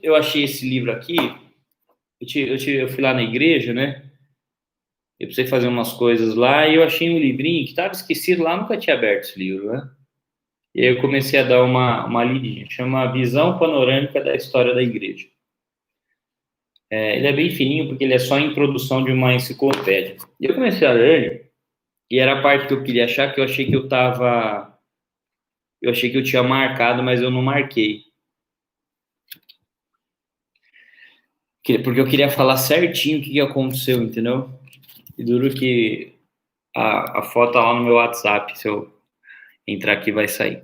eu achei esse livro aqui, eu fui lá na igreja, né? Eu precisei fazer umas coisas lá e eu achei um livrinho que estava esquecido lá, nunca tinha aberto esse livro, né? E aí eu comecei a dar uma lidinha, chama Visão Panorâmica da História da Igreja. Ele é bem fininho porque ele é só a introdução de uma enciclopédia. E eu comecei a ler, e era a parte que eu queria achar, que eu achei que eu achei que eu tinha marcado, mas eu não marquei. Porque eu queria falar certinho o que aconteceu, entendeu? E duro que a foto tá lá no meu WhatsApp, se eu entrar aqui vai sair.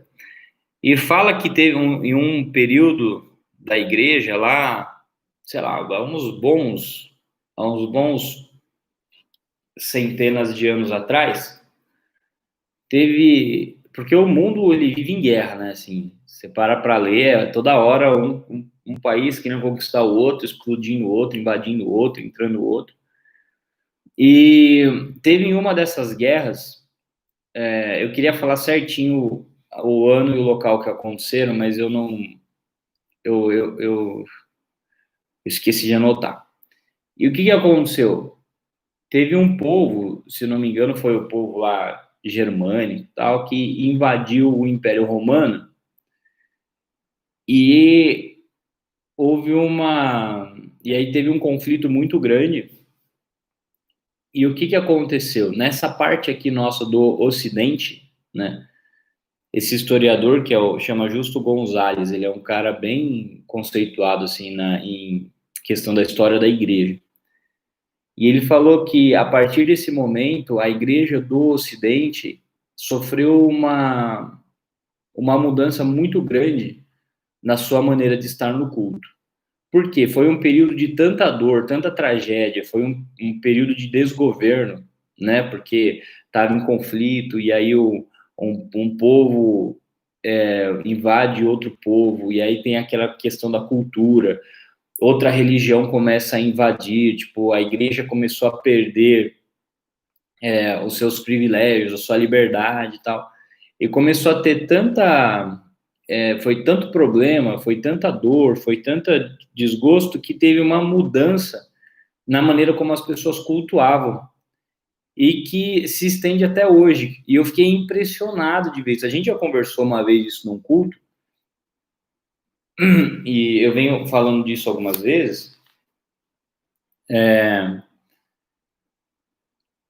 E fala que teve em um período da igreja lá, sei lá, há uns bons centenas de anos atrás, teve, porque o mundo ele vive em guerra, né? Assim, você para ler, toda hora um país querendo conquistar o outro, explodindo o outro, invadindo o outro, entrando o outro. E teve em uma dessas guerras, eu queria falar certinho o ano e o local que aconteceram, mas eu não, eu esqueci de anotar. E o que aconteceu? Teve um povo, se não me engano, foi o povo lá germânico, tal, que invadiu o Império Romano e houve e aí teve um conflito muito grande. E o que aconteceu? Nessa parte aqui nossa do Ocidente, né? Esse historiador chama Justo Gonzalez, ele é um cara bem conceituado assim em questão da história da igreja. E ele falou que a partir desse momento a igreja do Ocidente sofreu uma mudança muito grande na sua maneira de estar no culto. Por quê? Foi um período de tanta dor, tanta tragédia, foi um período de desgoverno, né? Porque estava em conflito e aí um povo invade outro povo e aí tem aquela questão da cultura. Outra religião começa a invadir, tipo, a igreja começou a perder os seus privilégios, a sua liberdade e tal. E começou a ter foi tanto problema, foi tanta dor, foi tanta desgosto que teve uma mudança na maneira como as pessoas cultuavam e que se estende até hoje. E eu fiquei impressionado de ver isso. A gente já conversou uma vez isso num culto e eu venho falando disso algumas vezes,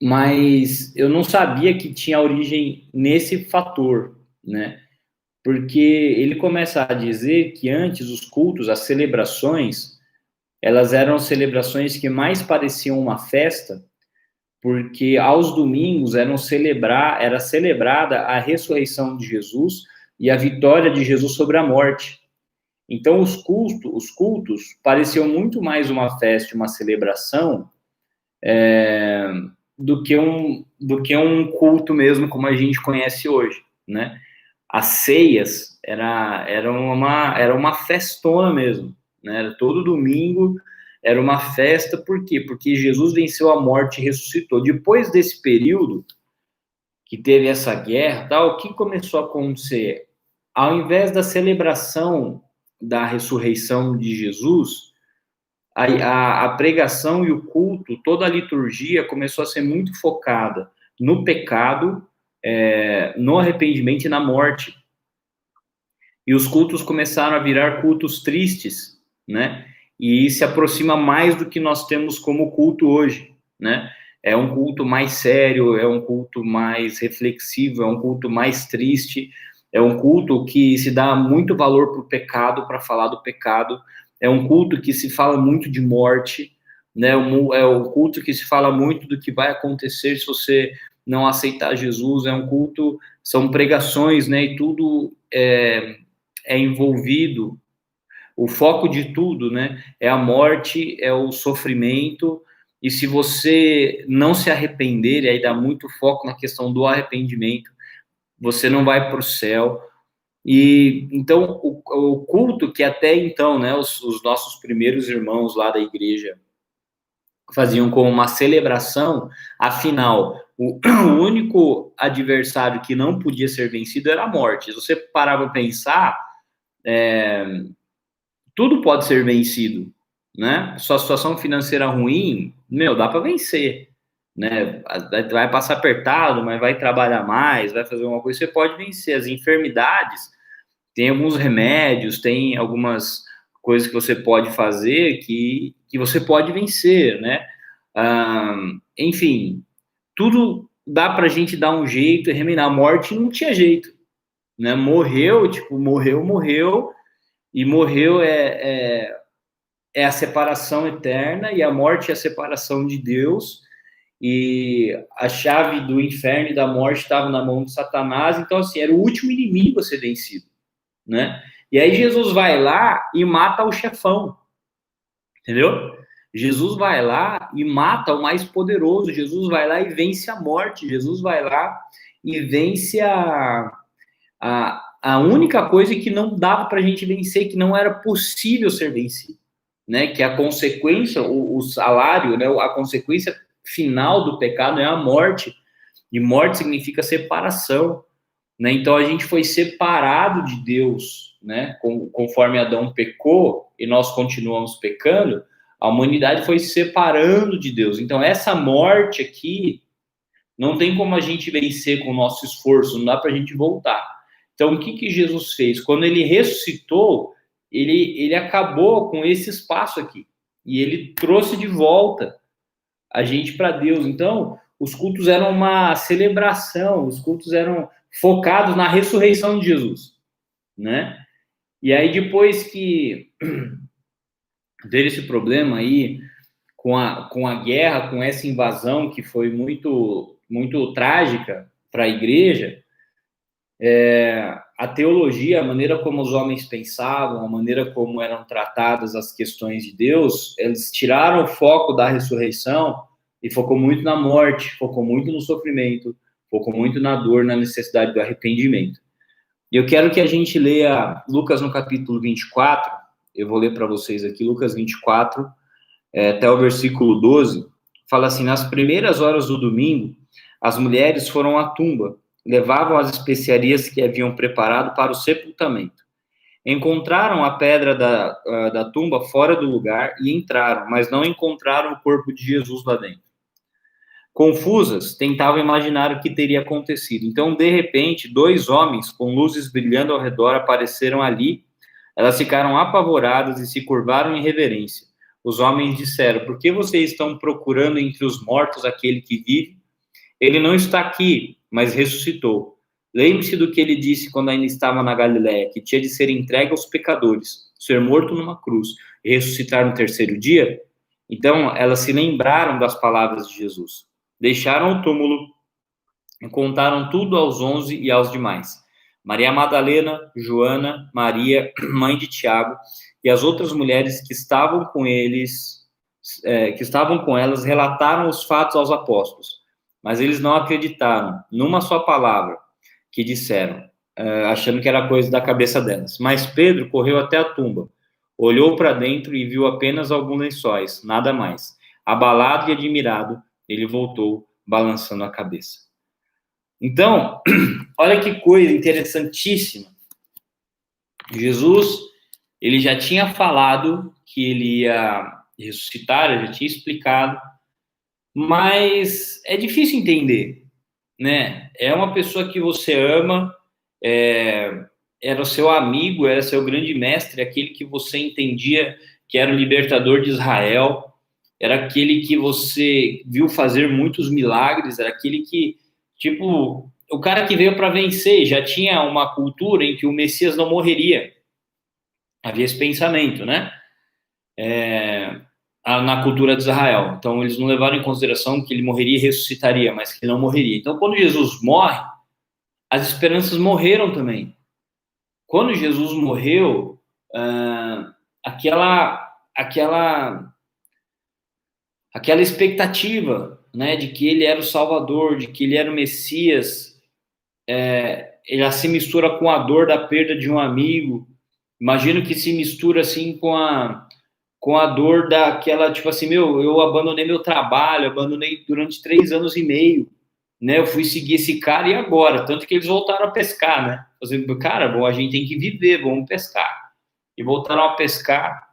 mas eu não sabia que tinha origem nesse fator, né? Porque ele começa a dizer que antes os cultos, as celebrações, elas eram celebrações que mais pareciam uma festa, porque aos domingos era celebrada a ressurreição de Jesus e a vitória de Jesus sobre a morte. Então os cultos pareciam muito mais uma festa, uma celebração, do que um culto mesmo como a gente conhece hoje, né? As ceias era uma festona mesmo, né? Era todo domingo era uma festa, por quê? Porque Jesus venceu a morte e ressuscitou. Depois desse período que teve essa guerra, tal, o que começou a acontecer? Ao invés da celebração da ressurreição de Jesus, a pregação e o culto, toda a liturgia começou a ser muito focada no pecado, no arrependimento e na morte. E os cultos começaram a virar cultos tristes, né? E se aproxima mais do que nós temos como culto hoje, né? É um culto mais sério, é um culto mais reflexivo, é um culto mais triste, é um culto que se dá muito valor para o pecado, para falar do pecado, é um culto que se fala muito de morte, né? É um culto que se fala muito do que vai acontecer se você não aceitar Jesus, é um culto, são pregações, né? E tudo é envolvido, o foco de tudo, né? É a morte, é o sofrimento, e se você não se arrepender, e aí dá muito foco na questão do arrependimento, você não vai para o céu. E então o culto que até então, né, os nossos primeiros irmãos lá da igreja faziam como uma celebração, afinal, o único adversário que não podia ser vencido era a morte. Se você parava para pensar, tudo pode ser vencido, né? Sua situação financeira ruim, dá para vencer, né? Vai passar apertado, mas vai trabalhar mais, vai fazer alguma coisa, você pode vencer. As enfermidades, tem alguns remédios, tem algumas coisas que você pode fazer que você pode vencer, né? Enfim, tudo dá para a gente dar um jeito e remendar. A morte não tinha jeito, né? Morreu, e morreu é a separação eterna, e a morte é a separação de Deus, e a chave do inferno e da morte estava na mão de Satanás. Então, assim, era o último inimigo a ser vencido, né? E aí Jesus vai lá e mata o chefão, entendeu? Jesus vai lá e mata o mais poderoso, Jesus vai lá e vence a morte, Jesus vai lá e vence a única coisa que não dava para a gente vencer, que não era possível ser vencido, né? Que a consequência, o salário, né? A consequência final do pecado é a morte, e morte significa separação, né? Então a gente foi separado de Deus, né? Conforme Adão pecou e nós continuamos pecando, a humanidade foi se separando de Deus. Então essa morte aqui não tem como a gente vencer com o nosso esforço, não dá para a gente voltar. Então, o que Jesus fez? Quando ele ressuscitou, ele acabou com esse espaço aqui. E ele trouxe de volta a gente para Deus. Então, os cultos eram uma celebração, os cultos eram focados na ressurreição de Jesus, né? E aí, depois que teve esse problema aí com a guerra, com essa invasão que foi muito, muito trágica para a igreja, a teologia, a maneira como os homens pensavam, a maneira como eram tratadas as questões de Deus, eles tiraram o foco da ressurreição e focou muito na morte, focou muito no sofrimento, focou muito na dor, na necessidade do arrependimento. E eu quero que a gente leia Lucas no capítulo 24, eu vou ler para vocês aqui, Lucas 24, até o versículo 12, fala assim: nas primeiras horas do domingo, as mulheres foram à tumba, levavam as especiarias que haviam preparado para o sepultamento. Encontraram a pedra da tumba fora do lugar e entraram, mas não encontraram o corpo de Jesus lá dentro. Confusas, tentavam imaginar o que teria acontecido. Então, de repente, 2 homens com luzes brilhando ao redor apareceram ali. Elas ficaram apavoradas e se curvaram em reverência. Os homens disseram: por que vocês estão procurando entre os mortos aquele que vive? Ele não está aqui, mas ressuscitou. Lembre-se do que ele disse quando ainda estava na Galiléia, que tinha de ser entregue aos pecadores, ser morto numa cruz e ressuscitar no terceiro dia. Então, elas se lembraram das palavras de Jesus. Deixaram o túmulo e contaram tudo aos 11 e aos demais. Maria Madalena, Joana, Maria, mãe de Tiago, e as outras mulheres que estavam com elas, relataram os fatos aos apóstolos. Mas eles não acreditaram numa só palavra que disseram, achando que era coisa da cabeça delas. Mas Pedro correu até a tumba, olhou para dentro e viu apenas alguns lençóis, nada mais. Abalado e admirado, ele voltou, balançando a cabeça. Então, olha que coisa interessantíssima. Jesus, ele já tinha falado que ele ia ressuscitar, ele já tinha explicado, mas é difícil entender, né? É uma pessoa que você ama, era o seu amigo, era seu grande mestre, aquele que você entendia que era o libertador de Israel, era aquele que você viu fazer muitos milagres, era aquele que, tipo, o cara que veio para vencer. Já tinha uma cultura em que o Messias não morreria. Havia esse pensamento, né? Na cultura de Israel. Então, eles não levaram em consideração que ele morreria e ressuscitaria, mas que não morreria. Então, quando Jesus morre, as esperanças morreram também. Quando Jesus morreu, aquela expectativa, né, de que ele era o Salvador, de que ele era o Messias, ela se mistura com a dor da perda de um amigo. Imagino que se mistura assim com a dor daquela, tipo assim, eu abandonei meu trabalho, abandonei durante 3 anos e meio, né? Eu fui seguir esse cara e agora? Tanto que eles voltaram a pescar, né? Fazendo, cara, bom, a gente tem que viver, vamos pescar. e voltaram a pescar.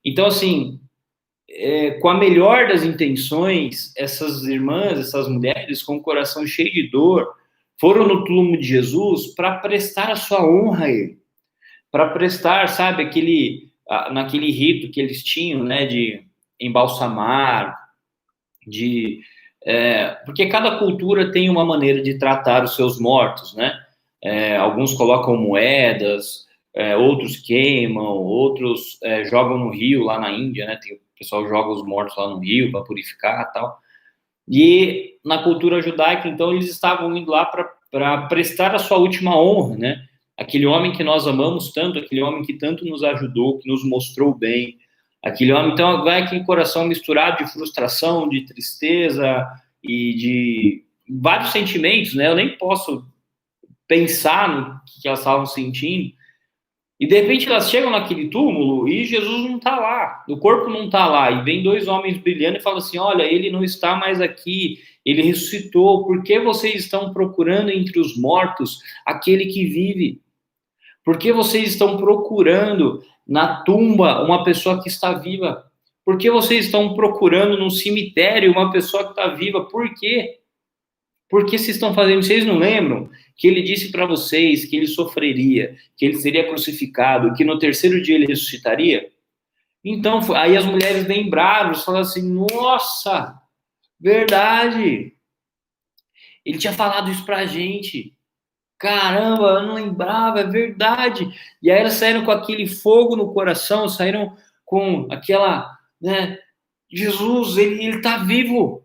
Então, assim, com a melhor das intenções, essas irmãs, essas mulheres, com o coração cheio de dor, foram no túmulo de Jesus para prestar a sua honra a ele, para prestar, sabe, naquele rito que eles tinham, né, de embalsamar, porque cada cultura tem uma maneira de tratar os seus mortos, né? Alguns colocam moedas, outros queimam, outros jogam no rio lá na Índia, né? O pessoal joga os mortos lá no rio para purificar e tal. E na cultura judaica, então, eles estavam indo lá para prestar a sua última honra, né? Aquele homem que nós amamos tanto, aquele homem que tanto nos ajudou, que nos mostrou bem, aquele homem, então, vai aquele coração misturado de frustração, de tristeza e de vários sentimentos, né? Eu nem posso pensar no que elas estavam sentindo. E de repente elas chegam naquele túmulo e Jesus não está lá, o corpo não está lá, e vem dois homens brilhando e falam assim: olha, ele não está mais aqui, ele ressuscitou, por que vocês estão procurando entre os mortos aquele que vive? Por que vocês estão procurando na tumba uma pessoa que está viva? Por que vocês estão procurando no cemitério uma pessoa que está viva? Por quê? Por que vocês estão fazendo? Vocês não lembram que ele disse para vocês que ele sofreria, que ele seria crucificado, que no terceiro dia ele ressuscitaria? Então, aí as mulheres lembraram, falaram assim: nossa, verdade. Ele tinha falado isso para a gente. Caramba, eu não lembrava, é verdade. E aí elas saíram com aquele fogo no coração, saíram com aquela, né? Jesus, ele está vivo.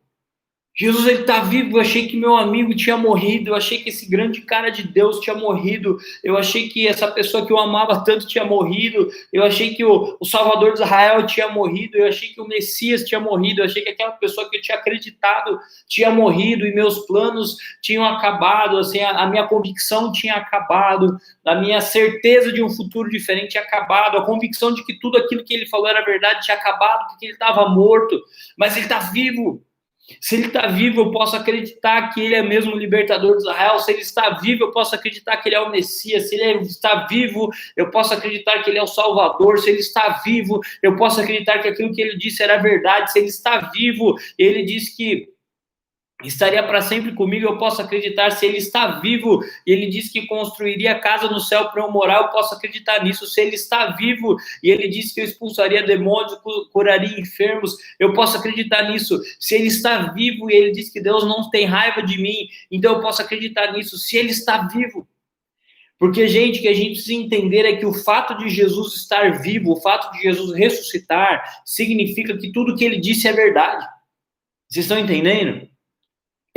Jesus, ele está vivo. Eu achei que meu amigo tinha morrido, eu achei que esse grande cara de Deus tinha morrido, eu achei que essa pessoa que eu amava tanto tinha morrido, eu achei que o Salvador de Israel tinha morrido, eu achei que o Messias tinha morrido, eu achei que aquela pessoa que eu tinha acreditado tinha morrido, e meus planos tinham acabado, assim, a minha convicção tinha acabado, a minha certeza de um futuro diferente tinha acabado, a convicção de que tudo aquilo que ele falou era verdade tinha acabado, porque ele estava morto, mas ele está vivo. Se ele está vivo, eu posso acreditar que ele é mesmo o libertador de Israel. Se ele está vivo, eu posso acreditar que ele é o Messias. Se ele está vivo, eu posso acreditar que ele é o Salvador. Se ele está vivo, eu posso acreditar que aquilo que ele disse era verdade. Se ele está vivo, ele disse que estaria para sempre comigo, eu posso acreditar. Se ele está vivo, e ele disse que construiria casa no céu para eu morar, eu posso acreditar nisso. Se ele está vivo, e ele disse que eu expulsaria demônios, curaria enfermos, eu posso acreditar nisso. Se ele está vivo, e ele disse que Deus não tem raiva de mim, então eu posso acreditar nisso. Se ele está vivo. Porque, gente, o que a gente precisa entender é que o fato de Jesus estar vivo, o fato de Jesus ressuscitar, significa que tudo que ele disse é verdade. Vocês estão entendendo?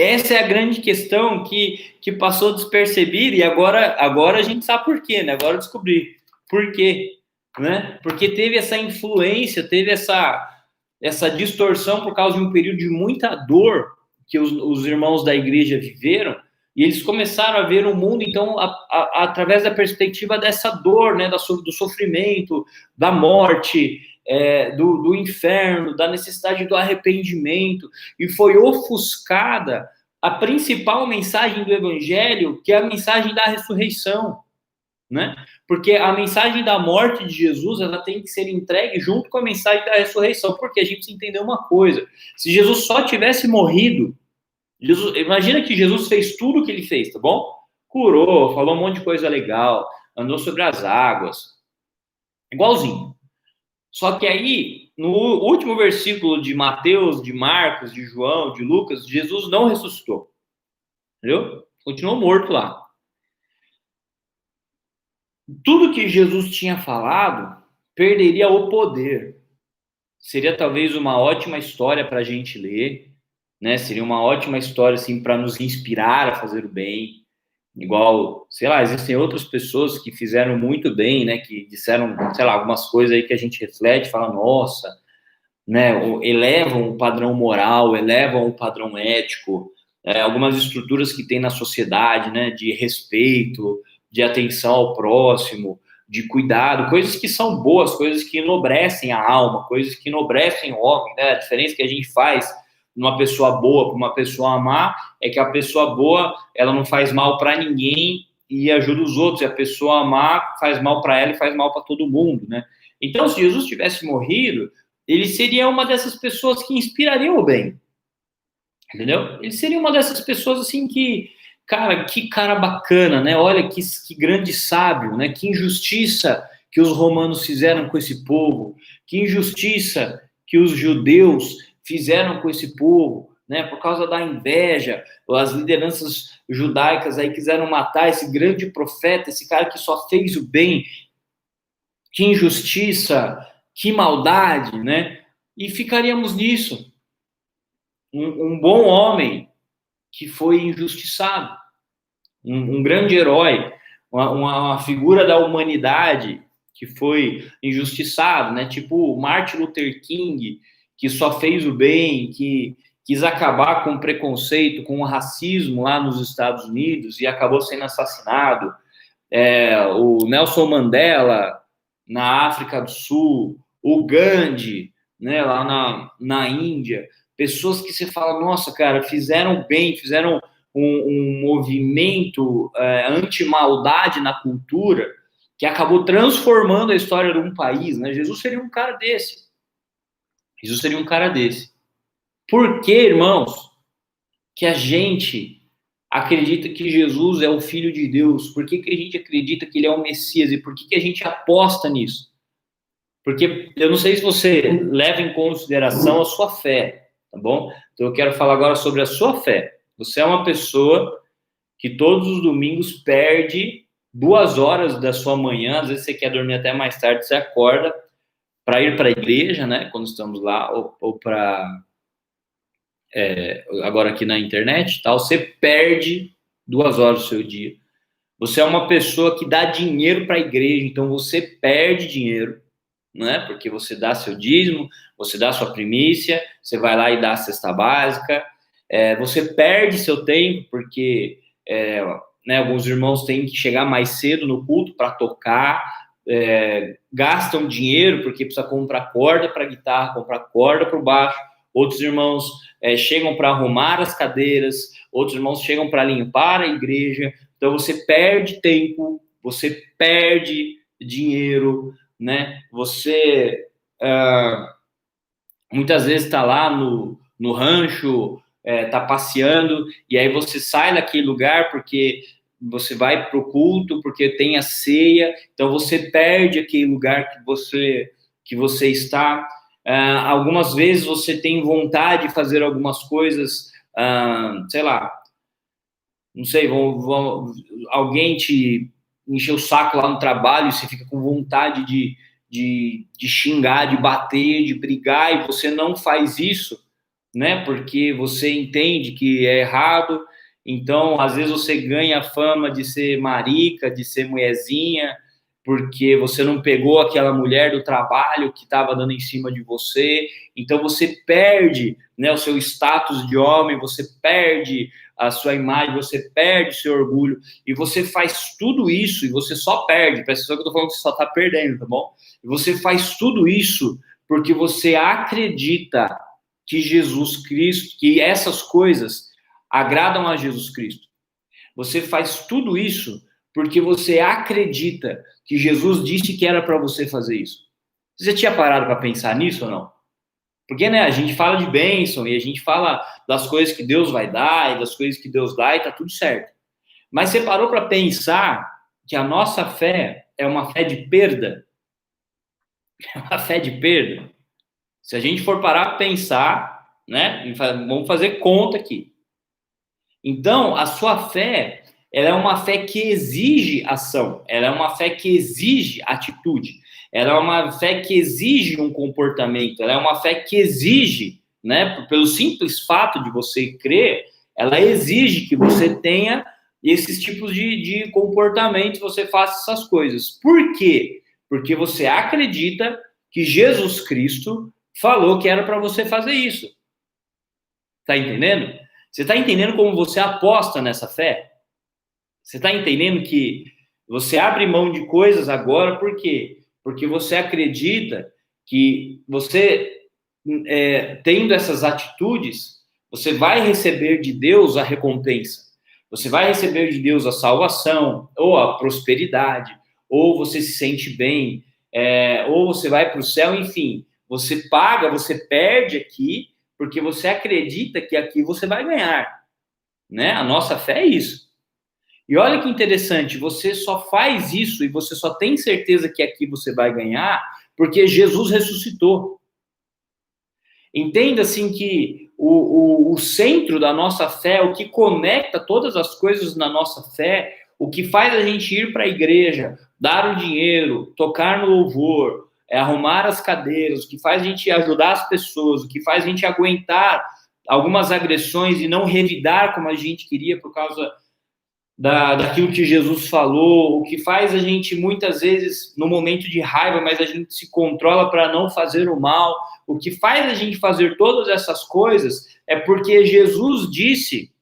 Essa é a grande questão que passou despercebida, e agora a gente sabe por quê, né? Agora eu descobri por quê, né? Porque teve essa influência, teve essa distorção por causa de um período de muita dor que os irmãos da igreja viveram, e eles começaram a ver o mundo, então, através da perspectiva dessa dor, né? Do sofrimento, da morte, do inferno, da necessidade do arrependimento, e foi ofuscada a principal mensagem do evangelho, que é a mensagem da ressurreição, né? Porque a mensagem da morte de Jesus, ela tem que ser entregue junto com a mensagem da ressurreição, porque a gente precisa entender uma coisa: se Jesus só tivesse morrido, imagina que Jesus fez tudo o que ele fez, tá bom? Curou, falou um monte de coisa legal, andou sobre as águas, igualzinho. Só que aí, no último versículo de Mateus, de Marcos, de João, de Lucas, Jesus não ressuscitou. Entendeu? Continuou morto lá. Tudo que Jesus tinha falado perderia o poder. Seria talvez uma ótima história para a gente ler, né? Seria uma ótima história assim, para nos inspirar a fazer o bem. Igual, sei lá, existem outras pessoas que fizeram muito bem, né, que disseram, sei lá, algumas coisas aí que a gente reflete, fala, nossa, né, elevam o padrão moral, elevam o padrão ético, algumas estruturas que tem na sociedade, né, de respeito, de atenção ao próximo, de cuidado, coisas que são boas, coisas que enobrecem a alma, coisas que enobrecem o homem, né, a diferença que a gente faz uma pessoa boa para uma pessoa má é que a pessoa boa, ela não faz mal para ninguém e ajuda os outros, e a pessoa amar faz mal para ela e faz mal para todo mundo, né? Então, se Jesus tivesse morrido, ele seria uma dessas pessoas que inspirariam o bem, entendeu? Ele seria uma dessas pessoas, assim, que cara bacana, né? Olha que grande sábio, né? Que injustiça que os romanos fizeram com esse povo, que injustiça que os judeus fizeram com esse povo, né? Por causa da inveja, as lideranças judaicas aí quiseram matar esse grande profeta, esse cara que só fez o bem, que injustiça, que maldade, né? E ficaríamos nisso. Um bom homem que foi injustiçado, um grande herói, uma figura da humanidade que foi injustiçado, né? Tipo Martin Luther King, que só fez o bem, que quis acabar com o preconceito, com o racismo lá nos Estados Unidos e acabou sendo assassinado. O Nelson Mandela na África do Sul, o Gandhi, né, lá na Índia, pessoas que você fala, nossa, cara, fizeram bem, fizeram um movimento anti-maldade na cultura que acabou transformando a história de um país, né? Jesus seria um cara desse. Jesus seria um cara desse. Por que, irmãos, que a gente acredita que Jesus é o Filho de Deus? Por que a gente acredita que ele é o Messias? E por que a gente aposta nisso? Porque eu não sei se você leva em consideração a sua fé, tá bom? Então eu quero falar agora sobre a sua fé. Você é uma pessoa que todos os domingos perde 2 horas da sua manhã, às vezes você quer dormir até mais tarde, você acorda para ir para a igreja, né? Quando estamos lá, ou para agora aqui na internet, tal, você perde 2 horas do seu dia. Você é uma pessoa que dá dinheiro para a igreja, então você perde dinheiro, né? Porque você dá seu dízimo, você dá sua primícia, você vai lá e dá a cesta básica, você perde seu tempo, porque né, alguns irmãos têm que chegar mais cedo no culto para tocar, gastam dinheiro porque precisa comprar corda para guitarra, comprar corda para o baixo. Outros irmãos chegam para arrumar as cadeiras, outros irmãos chegam para limpar a igreja. Então você perde tempo, você perde dinheiro, né? Você muitas vezes está lá no rancho, está passeando, e aí você sai daquele lugar porque você vai para o culto, porque tem a ceia, então você perde aquele lugar que você está. Algumas vezes você tem vontade de fazer algumas coisas, sei lá, não sei, alguém te encher o saco lá no trabalho e você fica com vontade de xingar, de bater, de brigar, e você não faz isso, né? Porque você entende que é errado. Então, às vezes você ganha a fama de ser marica, de ser mulherzinha, porque você não pegou aquela mulher do trabalho que estava dando em cima de você. Então, você perde, né, o seu status de homem, você perde a sua imagem, você perde o seu orgulho, e você faz tudo isso, e você só perde. Presta atenção que eu tô falando que você só tá perdendo, tá bom? E você faz tudo isso porque você acredita que Jesus Cristo, que essas coisas agradam a Jesus Cristo. Você faz tudo isso porque você acredita que Jesus disse que era para você fazer isso. Você já tinha parado para pensar nisso ou não? Porque, né, a gente fala de bênção e a gente fala das coisas que Deus vai dar e das coisas que Deus dá e tá tudo certo. Mas você parou para pensar que a nossa fé é uma fé de perda? É uma fé de perda? Se a gente for parar para pensar, né, vamos fazer conta aqui. Então, a sua fé, ela é uma fé que exige ação, ela é uma fé que exige atitude, ela é uma fé que exige um comportamento, ela é uma fé que exige, né, pelo simples fato de você crer, ela exige que você tenha esses tipos de comportamento, você faça essas coisas. Por quê? Porque você acredita que Jesus Cristo falou que era para você fazer isso. Tá entendendo? Você está entendendo como você aposta nessa fé? Você está entendendo que você abre mão de coisas agora, por quê? Porque você acredita que você, tendo essas atitudes, você vai receber de Deus a recompensa. Você vai receber de Deus a salvação, ou a prosperidade, ou você se sente bem, ou você vai para o céu, enfim. Você paga, você perde aqui, porque você acredita que aqui você vai ganhar, né? A nossa fé é isso. E olha que interessante, você só faz isso e você só tem certeza que aqui você vai ganhar porque Jesus ressuscitou. Entenda assim que o centro da nossa fé, o que conecta todas as coisas na nossa fé, o que faz a gente ir para a igreja, dar o dinheiro, tocar no louvor, arrumar as cadeiras, o que faz a gente ajudar as pessoas, o que faz a gente aguentar algumas agressões e não revidar como a gente queria por causa daquilo que Jesus falou, o que faz a gente, muitas vezes, no momento de raiva, mas a gente se controla para não fazer o mal, o que faz a gente fazer todas essas coisas é porque Jesus disse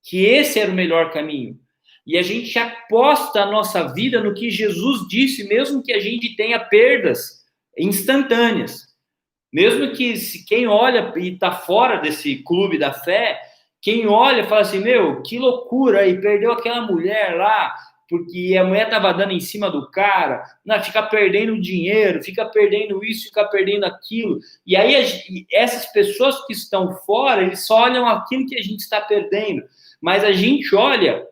que esse era o melhor caminho. E a gente aposta a nossa vida no que Jesus disse, mesmo que a gente tenha perdas instantâneas. Mesmo que quem olha e está fora desse clube da fé, quem olha fala assim, meu, que loucura, e perdeu aquela mulher lá, porque a mulher estava dando em cima do cara, fica perdendo dinheiro, fica perdendo isso, fica perdendo aquilo. E aí essas pessoas que estão fora, eles só olham aquilo que a gente está perdendo. Mas a gente olha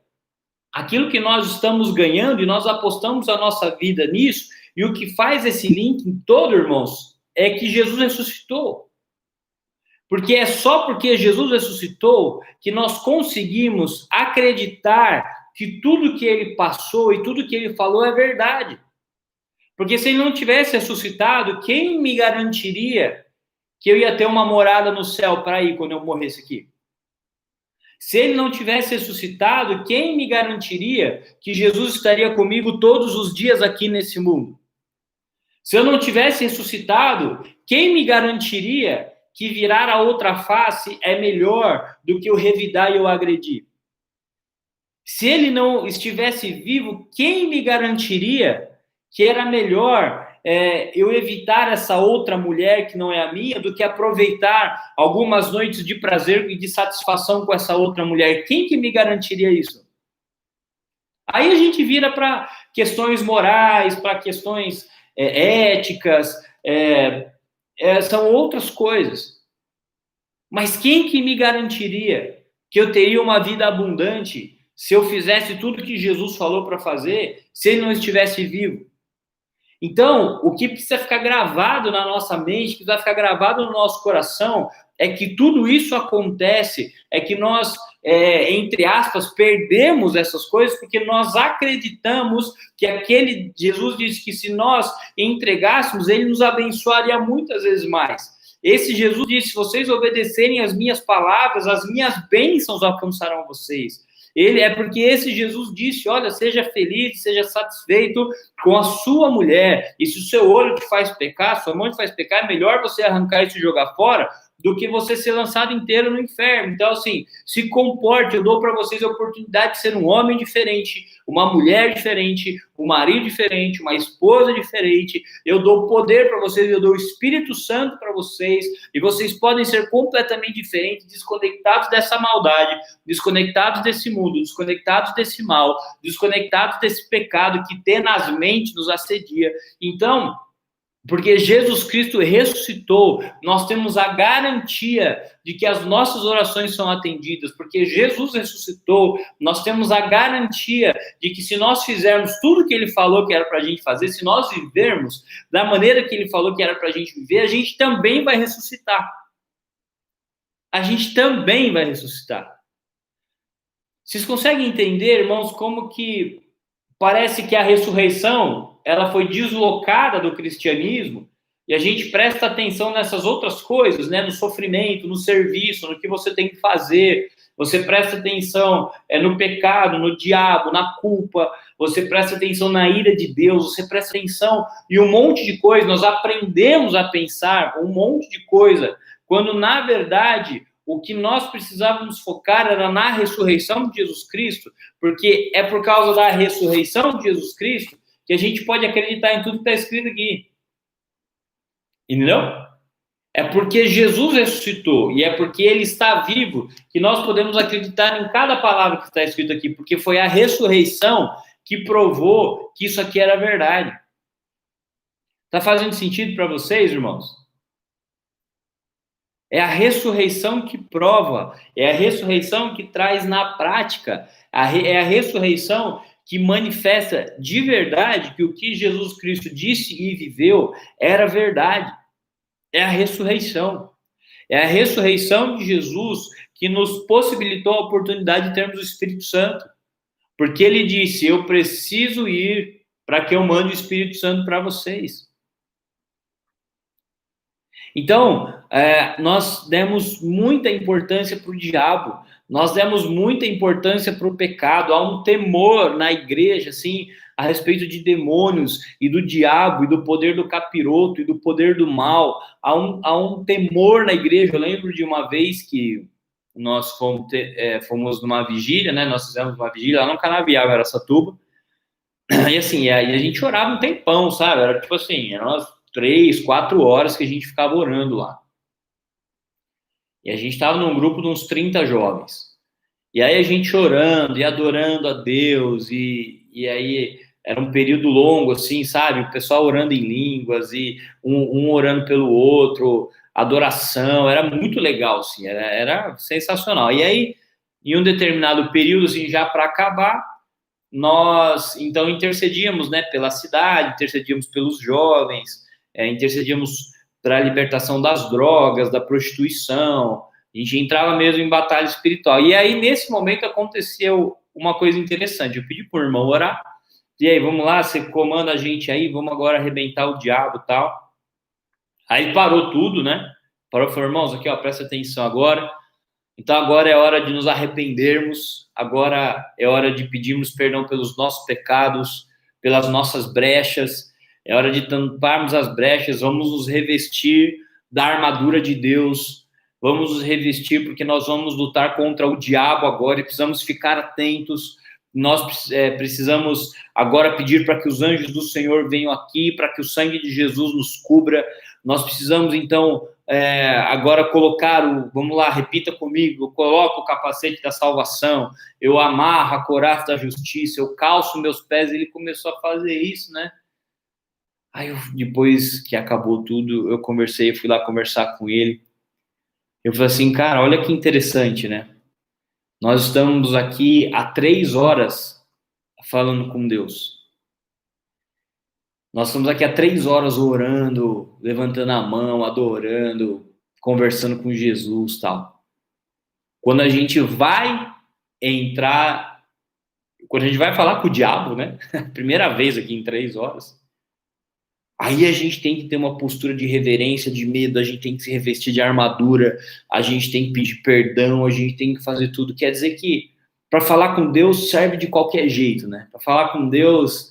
aquilo que nós estamos ganhando e nós apostamos a nossa vida nisso, e o que faz esse link em todo, irmãos, é que Jesus ressuscitou. Porque é só porque Jesus ressuscitou que nós conseguimos acreditar que tudo que ele passou e tudo que ele falou é verdade. Porque se ele não tivesse ressuscitado, quem me garantiria que eu ia ter uma morada no céu para ir quando eu morresse aqui? Se ele não tivesse ressuscitado, quem me garantiria que Jesus estaria comigo todos os dias aqui nesse mundo? Se eu não tivesse ressuscitado, quem me garantiria que virar a outra face é melhor do que eu revidar e eu agredir? Se ele não estivesse vivo, quem me garantiria que era melhor eu evitar essa outra mulher que não é a minha do que aproveitar algumas noites de prazer e de satisfação com essa outra mulher? Quem que me garantiria isso? Aí a gente vira para questões morais, para questões éticas, são outras coisas. Mas quem que me garantiria que eu teria uma vida abundante se eu fizesse tudo que Jesus falou para fazer, se ele não estivesse vivo? Então, o que precisa ficar gravado na nossa mente, que precisa ficar gravado no nosso coração, é que tudo isso acontece, é que nós, entre aspas, perdemos essas coisas porque nós acreditamos que aquele Jesus disse que se nós entregássemos, ele nos abençoaria muitas vezes mais. Esse Jesus disse, se vocês obedecerem as minhas palavras, as minhas bênçãos alcançarão vocês. Porque esse Jesus disse, olha, seja feliz, seja satisfeito com a sua mulher, e se o seu olho te faz pecar, sua mão te faz pecar, é melhor você arrancar isso e jogar fora, do que você ser lançado inteiro no inferno. Então, assim, se comporte, eu dou para vocês a oportunidade de ser um homem diferente, uma mulher diferente, um marido diferente, uma esposa diferente, eu dou poder para vocês, eu dou o Espírito Santo para vocês, e vocês podem ser completamente diferentes, desconectados dessa maldade, desconectados desse mundo, desconectados desse mal, desconectados desse pecado que tenazmente nos assedia. Então, porque Jesus Cristo ressuscitou, nós temos a garantia de que as nossas orações são atendidas. Porque Jesus ressuscitou, nós temos a garantia de que se nós fizermos tudo que ele falou que era para a gente fazer, se nós vivermos da maneira que ele falou que era para a gente viver, a gente também vai ressuscitar. A gente também vai ressuscitar. Vocês conseguem entender, irmãos, como que parece que a ressurreição ela foi deslocada do cristianismo e a gente presta atenção nessas outras coisas, né? No sofrimento, no serviço, no que você tem que fazer. Você presta atenção no pecado, no diabo, na culpa. Você presta atenção na ira de Deus. Você presta atenção em um monte de coisa. Nós aprendemos a pensar um monte de coisa, quando, na verdade, o que nós precisávamos focar era na ressurreição de Jesus Cristo, porque é por causa da ressurreição de Jesus Cristo que a gente pode acreditar em tudo que está escrito aqui. Entendeu? É porque Jesus ressuscitou e é porque ele está vivo que nós podemos acreditar em cada palavra que está escrito aqui, porque foi a ressurreição que provou que isso aqui era verdade. Está fazendo sentido para vocês, irmãos? É a ressurreição que prova, é a ressurreição que traz na prática, é a ressurreição que manifesta de verdade que o que Jesus Cristo disse e viveu era verdade. É a ressurreição. É a ressurreição de Jesus que nos possibilitou a oportunidade de termos o Espírito Santo. Porque ele disse: eu preciso ir para que eu mande o Espírito Santo para vocês. Então, nós demos muita importância para o diabo, nós demos muita importância para o pecado, há um temor na igreja, assim, a respeito de demônios e do diabo e do poder do capiroto e do poder do mal, há um temor na igreja. Eu lembro de uma vez que nós fomos numa vigília, né, nós fizemos uma vigília lá no Canavial, Araçatuba, e assim, a gente orava um tempão, sabe, era tipo assim, eram umas 3, 4 horas que a gente ficava orando lá. E a gente estava num grupo de uns 30 jovens. E aí a gente orando e adorando a Deus, e aí era um período longo, assim, sabe? O pessoal orando em línguas, e um orando pelo outro, adoração, era muito legal, assim, era sensacional. E aí, em um determinado período, assim, já para acabar, nós, então, intercedíamos, né, pela cidade, intercedíamos pelos jovens, intercedíamos para a libertação das drogas, da prostituição, a gente entrava mesmo em batalha espiritual. E aí, nesse momento, aconteceu uma coisa interessante. Eu pedi para o irmão orar, e aí, vamos lá, você comanda a gente aí, vamos agora arrebentar o diabo e tal. Aí parou tudo, né? Parou e falou: irmãos, aqui, ó, presta atenção agora. Então agora é hora de nos arrependermos, agora é hora de pedirmos perdão pelos nossos pecados, pelas nossas brechas, é hora de tamparmos as brechas, vamos nos revestir da armadura de Deus, vamos nos revestir porque nós vamos lutar contra o diabo agora e precisamos ficar atentos, nós precisamos agora pedir para que os anjos do Senhor venham aqui, para que o sangue de Jesus nos cubra, nós precisamos então agora colocar vamos lá, repita comigo, eu coloco o capacete da salvação, eu amarro a couraça da justiça, eu calço meus pés. Ele começou a fazer isso, né? Aí depois que acabou tudo, eu fui lá conversar com ele, eu falei assim: cara, olha que interessante, né? Nós estamos aqui há 3 horas falando com Deus. Nós estamos aqui há 3 horas orando, levantando a mão, adorando, conversando com Jesus, tal. Quando a gente vai falar com o diabo, né? Primeira vez aqui em 3 horas. Aí a gente tem que ter uma postura de reverência, de medo, a gente tem que se revestir de armadura, a gente tem que pedir perdão, a gente tem que fazer tudo. Quer dizer que para falar com Deus serve de qualquer jeito, né? Para falar com Deus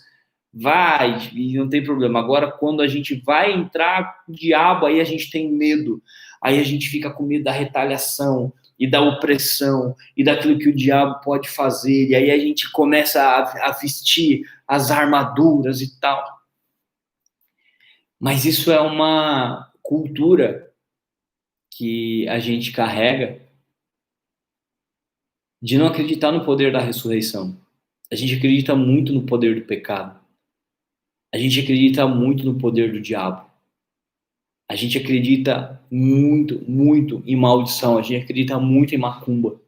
vai e não tem problema. Agora, quando a gente vai entrar com o diabo, aí a gente tem medo, aí a gente fica com medo da retaliação e da opressão e daquilo que o diabo pode fazer, e aí a gente começa a vestir as armaduras e tal. Mas isso é uma cultura que a gente carrega de não acreditar no poder da ressurreição. A gente acredita muito no poder do pecado. A gente acredita muito no poder do diabo. A gente acredita muito, muito em maldição. A gente acredita muito em macumba.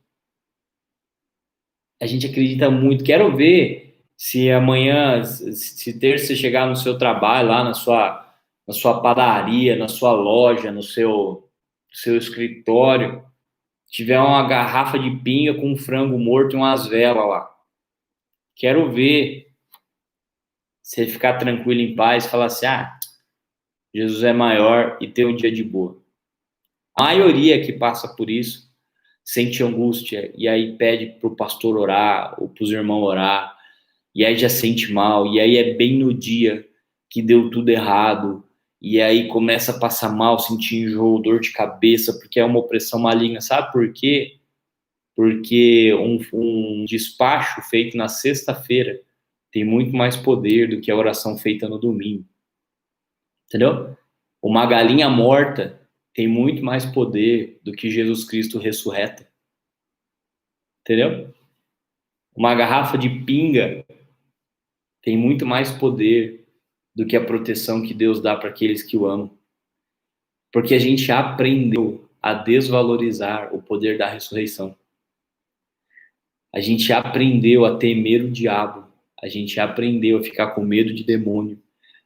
A gente acredita muito. Quero ver se amanhã, se terça você chegar no seu trabalho, lá na sua padaria, na sua loja, no seu escritório, tiver uma garrafa de pinga com um frango morto e umas velas lá. Quero ver você ficar tranquilo, em paz, falar assim: Jesus é maior, e ter um dia de boa. A maioria que passa por isso sente angústia, e aí pede para o pastor orar, ou para os irmãos orar, e aí já sente mal, e aí é bem no dia que deu tudo errado, e aí começa a passar mal, sentir enjoo, dor de cabeça, porque é uma opressão maligna. Sabe por quê? Porque um despacho feito na sexta-feira tem muito mais poder do que a oração feita no domingo. Entendeu? Uma galinha morta tem muito mais poder do que Jesus Cristo ressurreto. Entendeu? Uma garrafa de pinga tem muito mais poder do que a proteção que Deus dá para aqueles que o amam. Porque a gente aprendeu a desvalorizar o poder da ressurreição. A gente aprendeu a temer o diabo. A gente aprendeu a ficar com medo de demônio.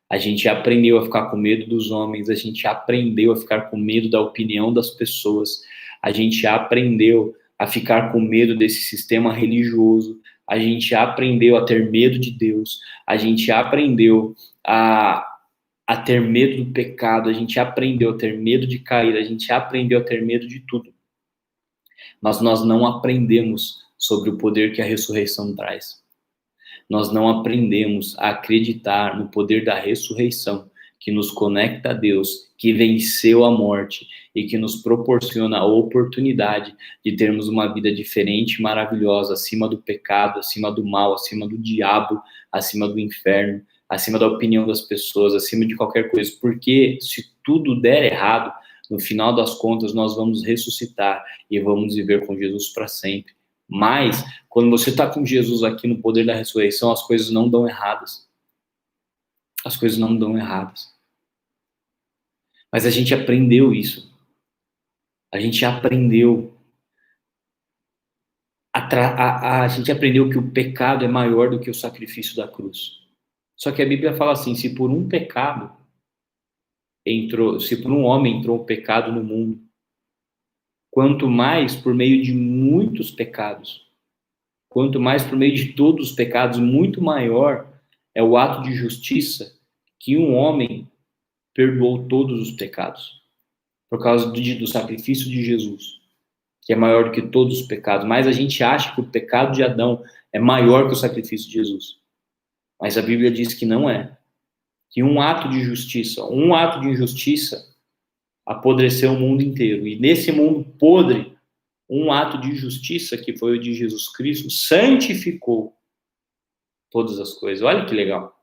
A gente aprendeu a ficar com medo dos homens. A gente aprendeu a ficar com medo da opinião das pessoas. A gente aprendeu a ficar com medo desse sistema religioso. A gente aprendeu a ter medo de Deus. A gente aprendeu a ter medo do pecado. A gente aprendeu a ter medo de cair. A gente aprendeu a ter medo de tudo. Mas nós não aprendemos sobre o poder que a ressurreição traz. Nós não aprendemos a acreditar no poder da ressurreição, que nos conecta a Deus, que venceu a morte e que nos proporciona a oportunidade de termos uma vida diferente e maravilhosa, acima do pecado, acima do mal, acima do diabo, acima do inferno, acima da opinião das pessoas, acima de qualquer coisa. Porque se tudo der errado, no final das contas nós vamos ressuscitar e vamos viver com Jesus para sempre. Mas, quando você está com Jesus aqui no poder da ressurreição, as coisas não dão erradas. As coisas não dão erradas. Mas a gente aprendeu isso. A gente aprendeu. A gente aprendeu que o pecado é maior do que o sacrifício da cruz. Só que a Bíblia fala assim, se por um homem entrou o pecado no mundo, quanto mais por meio de muitos pecados, quanto mais por meio de todos os pecados, muito maior é o ato de justiça que um homem perdoou todos os pecados, por causa do sacrifício de Jesus, que é maior do que todos os pecados. Mas a gente acha que o pecado de Adão é maior que o sacrifício de Jesus. Mas a Bíblia diz que não é. Que um ato de injustiça apodreceu o mundo inteiro. E nesse mundo podre, um ato de justiça, que foi o de Jesus Cristo, santificou todas as coisas. Olha que legal.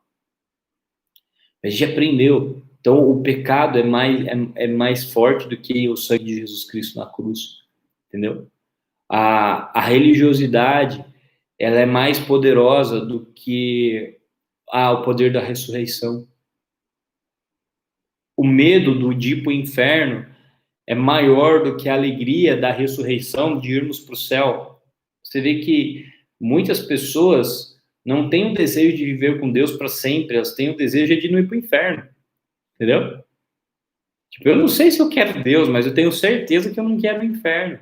A gente aprendeu. Então, o pecado é mais forte do que o sangue de Jesus Cristo na cruz. Entendeu? A religiosidade, ela é mais poderosa do que o poder da ressurreição. O medo de ir para o inferno é maior do que a alegria da ressurreição, de irmos para o céu. Você vê que muitas pessoas não têm o desejo de viver com Deus para sempre, elas têm o desejo de não ir para o inferno. Entendeu? Tipo, eu não sei se eu quero Deus, mas eu tenho certeza que eu não quero o inferno.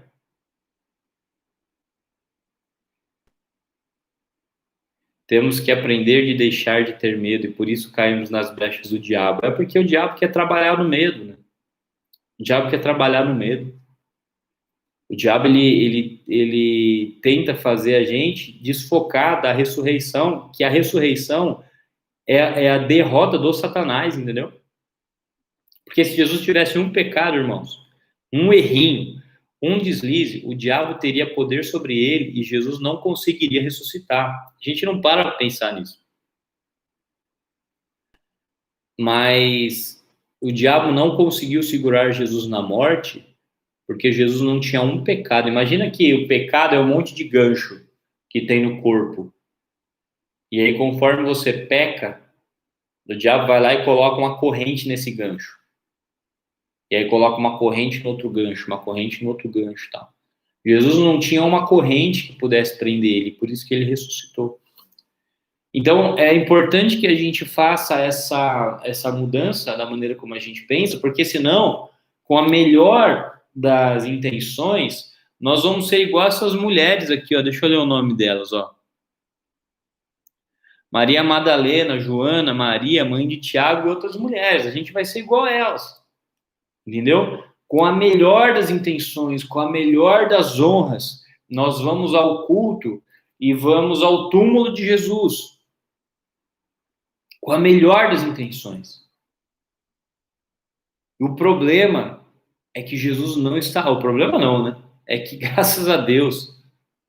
Temos que aprender de deixar de ter medo e por isso caímos nas brechas do diabo. É porque o diabo quer trabalhar no medo, né? O diabo quer trabalhar no medo. O diabo, ele tenta fazer a gente desfocar da ressurreição, que a ressurreição é a derrota do Satanás, entendeu? Porque se Jesus tivesse um pecado, irmãos, um errinho, um deslize, o diabo teria poder sobre ele e Jesus não conseguiria ressuscitar. A gente não para para pensar nisso. Mas o diabo não conseguiu segurar Jesus na morte porque Jesus não tinha um pecado. Imagina que o pecado é um monte de gancho que tem no corpo. E aí, conforme você peca, o diabo vai lá e coloca uma corrente nesse gancho. E aí coloca uma corrente no outro gancho, uma corrente no outro gancho e tal. Jesus não tinha uma corrente que pudesse prender ele, por isso que ele ressuscitou. Então, é importante que a gente faça essa mudança da maneira como a gente pensa, porque senão, com a melhor das intenções, nós vamos ser igual essas mulheres aqui, ó. Deixa eu ler o nome delas, ó. Maria Madalena, Joana, Maria, mãe de Tiago e outras mulheres. A gente vai ser igual a elas. Entendeu? Com a melhor das intenções, com a melhor das honras, nós vamos ao culto e vamos ao túmulo de Jesus. Com a melhor das intenções. E o problema é que Jesus não está. O problema não, né? É que, graças a Deus,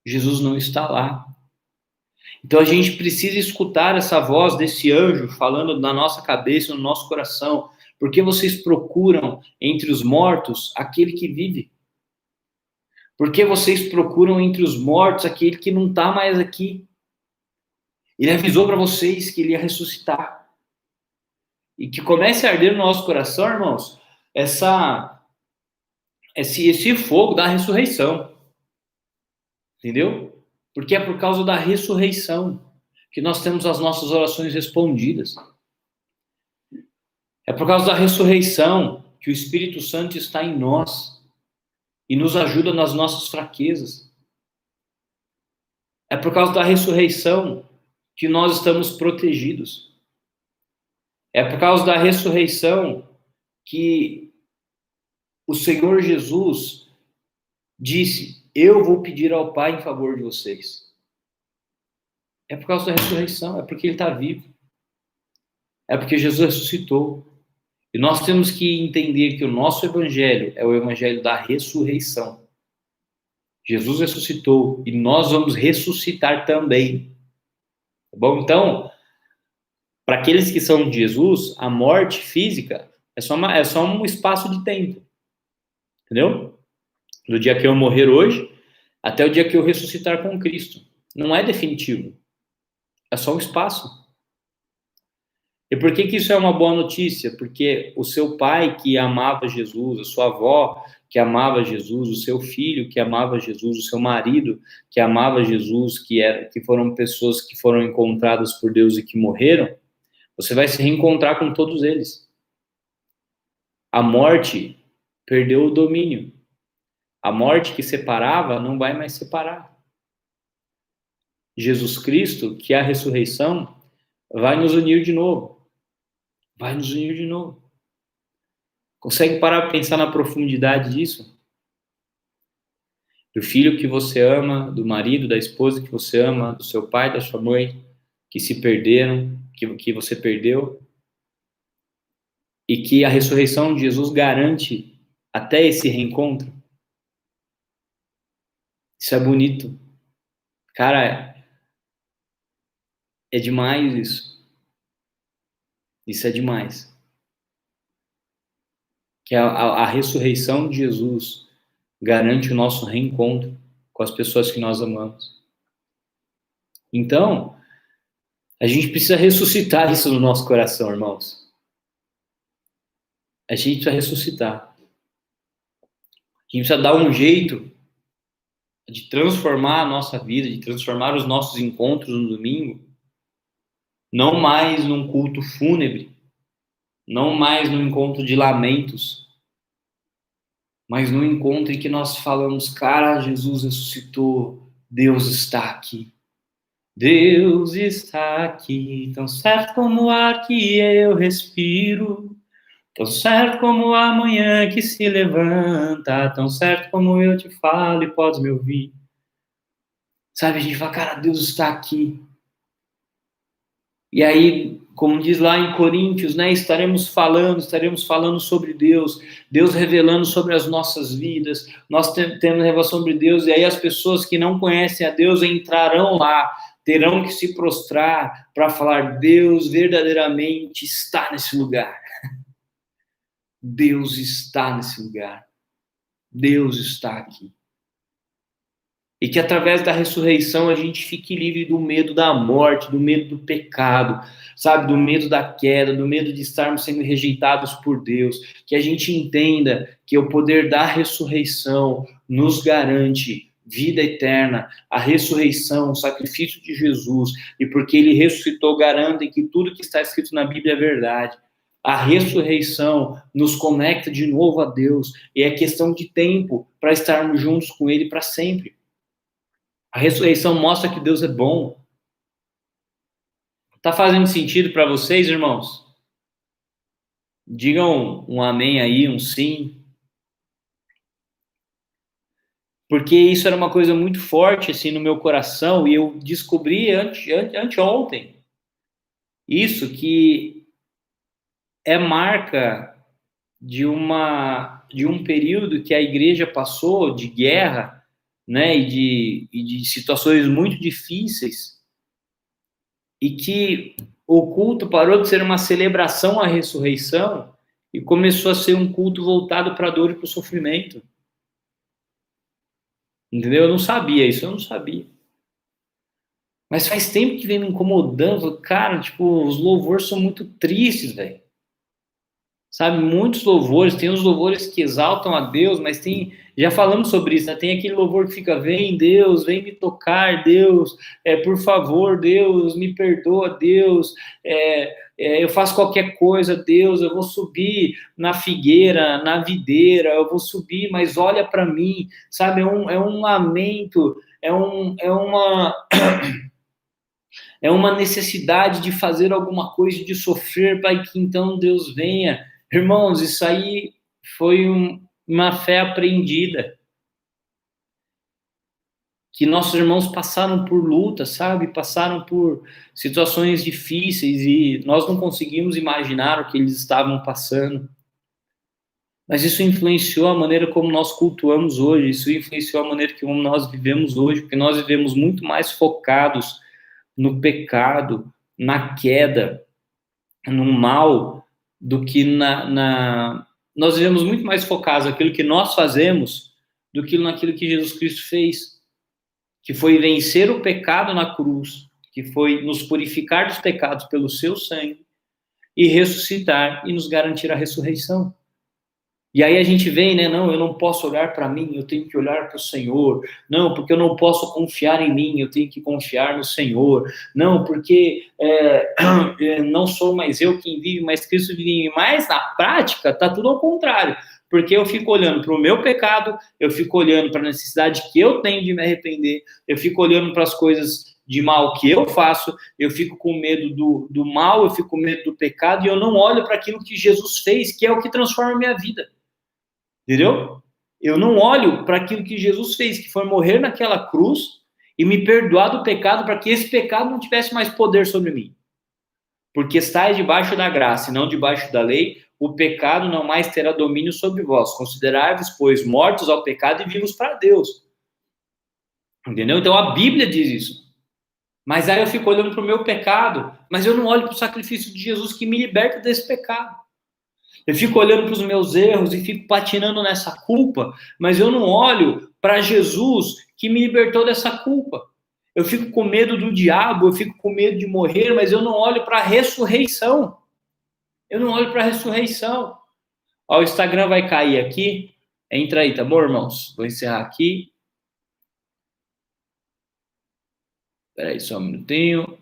Jesus não está lá. Então a gente precisa escutar essa voz desse anjo falando na nossa cabeça, no nosso coração, Por que vocês procuram entre os mortos aquele que vive? Por que vocês procuram entre os mortos aquele que não está mais aqui? Ele avisou para vocês que ele ia ressuscitar. E que comece a arder no nosso coração, irmãos, esse fogo da ressurreição. Entendeu? Porque é por causa da ressurreição que nós temos as nossas orações respondidas. É por causa da ressurreição que o Espírito Santo está em nós e nos ajuda nas nossas fraquezas. É por causa da ressurreição que nós estamos protegidos. É por causa da ressurreição que o Senhor Jesus disse: eu vou pedir ao Pai em favor de vocês. É por causa da ressurreição, é porque ele está vivo. É porque Jesus ressuscitou. E nós temos que entender que o nosso evangelho é o evangelho da ressurreição. Jesus ressuscitou e nós vamos ressuscitar também. Tá bom? Então, para aqueles que são de Jesus, a morte física é só um espaço de tempo. Entendeu? Do dia que eu morrer hoje até o dia que eu ressuscitar com Cristo. Não é definitivo. É só um espaço. E por que isso é uma boa notícia? Porque o seu pai que amava Jesus, a sua avó que amava Jesus, o seu filho que amava Jesus, o seu marido que amava Jesus, que foram pessoas que foram encontradas por Deus e que morreram, você vai se reencontrar com todos eles. A morte perdeu o domínio. A morte que separava não vai mais separar. Jesus Cristo, que é a ressurreição, vai nos unir de novo. Vai nos unir de novo. Consegue parar para pensar na profundidade disso? Do filho que você ama, do marido, da esposa que você ama, do seu pai, da sua mãe, que se perderam, que você perdeu. E que a ressurreição de Jesus garante até esse reencontro. Isso é bonito. Cara, é demais isso. Isso é demais. Que a ressurreição de Jesus garante o nosso reencontro com as pessoas que nós amamos. Então, a gente precisa ressuscitar isso no nosso coração, irmãos. A gente precisa ressuscitar. A gente precisa dar um jeito de transformar a nossa vida, de transformar os nossos encontros no domingo, não mais num culto fúnebre, não mais num encontro de lamentos, mas num encontro em que nós falamos: cara, Jesus ressuscitou, Deus está aqui. Deus está aqui, tão certo como o ar que eu respiro, tão certo como a manhã que se levanta, tão certo como eu te falo e podes me ouvir. Sabe, a gente fala: cara, Deus está aqui. E aí, como diz lá em Coríntios, né, estaremos falando sobre Deus, Deus revelando sobre as nossas vidas, nós temos revelação sobre Deus, e aí as pessoas que não conhecem a Deus entrarão lá, terão que se prostrar para falar: Deus verdadeiramente está nesse lugar. Deus está nesse lugar. Deus está aqui. E que através da ressurreição a gente fique livre do medo da morte, do medo do pecado, sabe? Do medo da queda, do medo de estarmos sendo rejeitados por Deus. Que a gente entenda que o poder da ressurreição nos garante vida eterna. A ressurreição, o sacrifício de Jesus, e porque ele ressuscitou, garante que tudo que está escrito na Bíblia é verdade. A ressurreição nos conecta de novo a Deus, e é questão de tempo para estarmos juntos com ele para sempre. A ressurreição mostra que Deus é bom. Tá fazendo sentido para vocês, irmãos? Digam um amém aí, um sim. Porque isso era uma coisa muito forte assim no meu coração, e eu descobri anteontem isso, que é marca de um período que a igreja passou de guerra, né, e de situações muito difíceis, e que o culto parou de ser uma celebração à ressurreição e começou a ser um culto voltado para a dor e para o sofrimento. Entendeu? Eu não sabia isso, eu não sabia. Mas faz tempo que vem me incomodando, cara, tipo, os louvores são muito tristes, velho. Sabe, muitos louvores, tem os louvores que exaltam a Deus, mas tem, já falamos sobre isso, né? Tem aquele louvor que fica, vem Deus, vem me tocar, Deus, por favor, Deus, me perdoa, Deus, eu faço qualquer coisa, Deus, eu vou subir na figueira, na videira, eu vou subir, mas olha para mim, sabe, é um lamento, é uma necessidade de fazer alguma coisa, de sofrer para que então Deus venha. Irmãos, isso aí foi uma fé aprendida. Que nossos irmãos passaram por lutas, sabe? Passaram por situações difíceis e nós não conseguimos imaginar o que eles estavam passando. Mas isso influenciou a maneira como nós cultuamos hoje, isso influenciou a maneira como nós vivemos hoje, porque nós vivemos muito mais focados no pecado, na queda, no mal, do que Nós vivemos muito mais focados naquilo que nós fazemos do que naquilo que Jesus Cristo fez, que foi vencer o pecado na cruz, que foi nos purificar dos pecados pelo seu sangue e ressuscitar e nos garantir a ressurreição. E aí a gente vem, né? Não, eu não posso olhar para mim, eu tenho que olhar para o Senhor. Não, porque eu não posso confiar em mim, eu tenho que confiar no Senhor. Não, porque não sou mais eu quem vive, mas Cristo vive em mim. Mas na prática tá tudo ao contrário, porque eu fico olhando para o meu pecado, eu fico olhando para a necessidade que eu tenho de me arrepender, eu fico olhando para as coisas de mal que eu faço, eu fico com medo do mal, eu fico com medo do pecado, e eu não olho para aquilo que Jesus fez, que é o que transforma a minha vida. Entendeu? Eu não olho para aquilo que Jesus fez, que foi morrer naquela cruz e me perdoar do pecado, para que esse pecado não tivesse mais poder sobre mim. Porque estáis debaixo da graça e não debaixo da lei, o pecado não mais terá domínio sobre vós. Considerai-vos, pois, mortos ao pecado e vivos para Deus. Entendeu? Então a Bíblia diz isso. Mas aí eu fico olhando para o meu pecado, mas eu não olho para o sacrifício de Jesus que me liberta desse pecado. Eu fico olhando para os meus erros e fico patinando nessa culpa, mas eu não olho para Jesus que me libertou dessa culpa. Eu fico com medo do diabo, eu fico com medo de morrer, mas eu não olho para a ressurreição. Eu não olho para a ressurreição. Ó, o Instagram vai cair aqui. Entra aí, tá bom, irmãos? Vou encerrar aqui. Espera aí só um minutinho.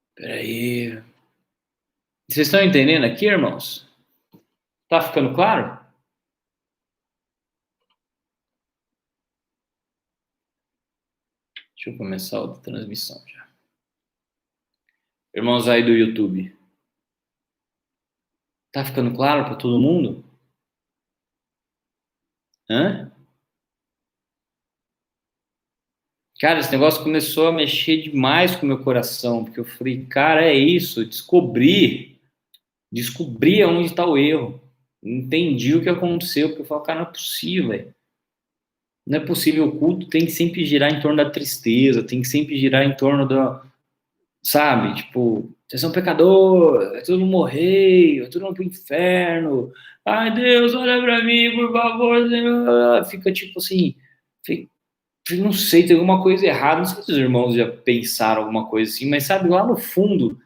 Espera aí. Vocês estão entendendo aqui, irmãos? Tá ficando claro? Deixa eu começar a transmissão já. Irmãos aí do YouTube. Tá ficando claro para todo mundo? Hã? Cara, esse negócio começou a mexer demais com o meu coração, porque eu falei, cara, é isso, descobri onde está o erro, entendi o que aconteceu, porque eu falo, cara, não é possível, velho. Não é possível, o culto tem que sempre girar em torno da tristeza, tem que sempre girar em torno da, sabe, tipo, vocês são pecador, vai todo mundo morrer, vai todo mundo pro inferno, ai Deus, olha pra mim, por favor, Deus. Fica tipo assim, não sei, tem alguma coisa errada, não sei se os irmãos já pensaram alguma coisa assim, mas sabe, lá no fundo,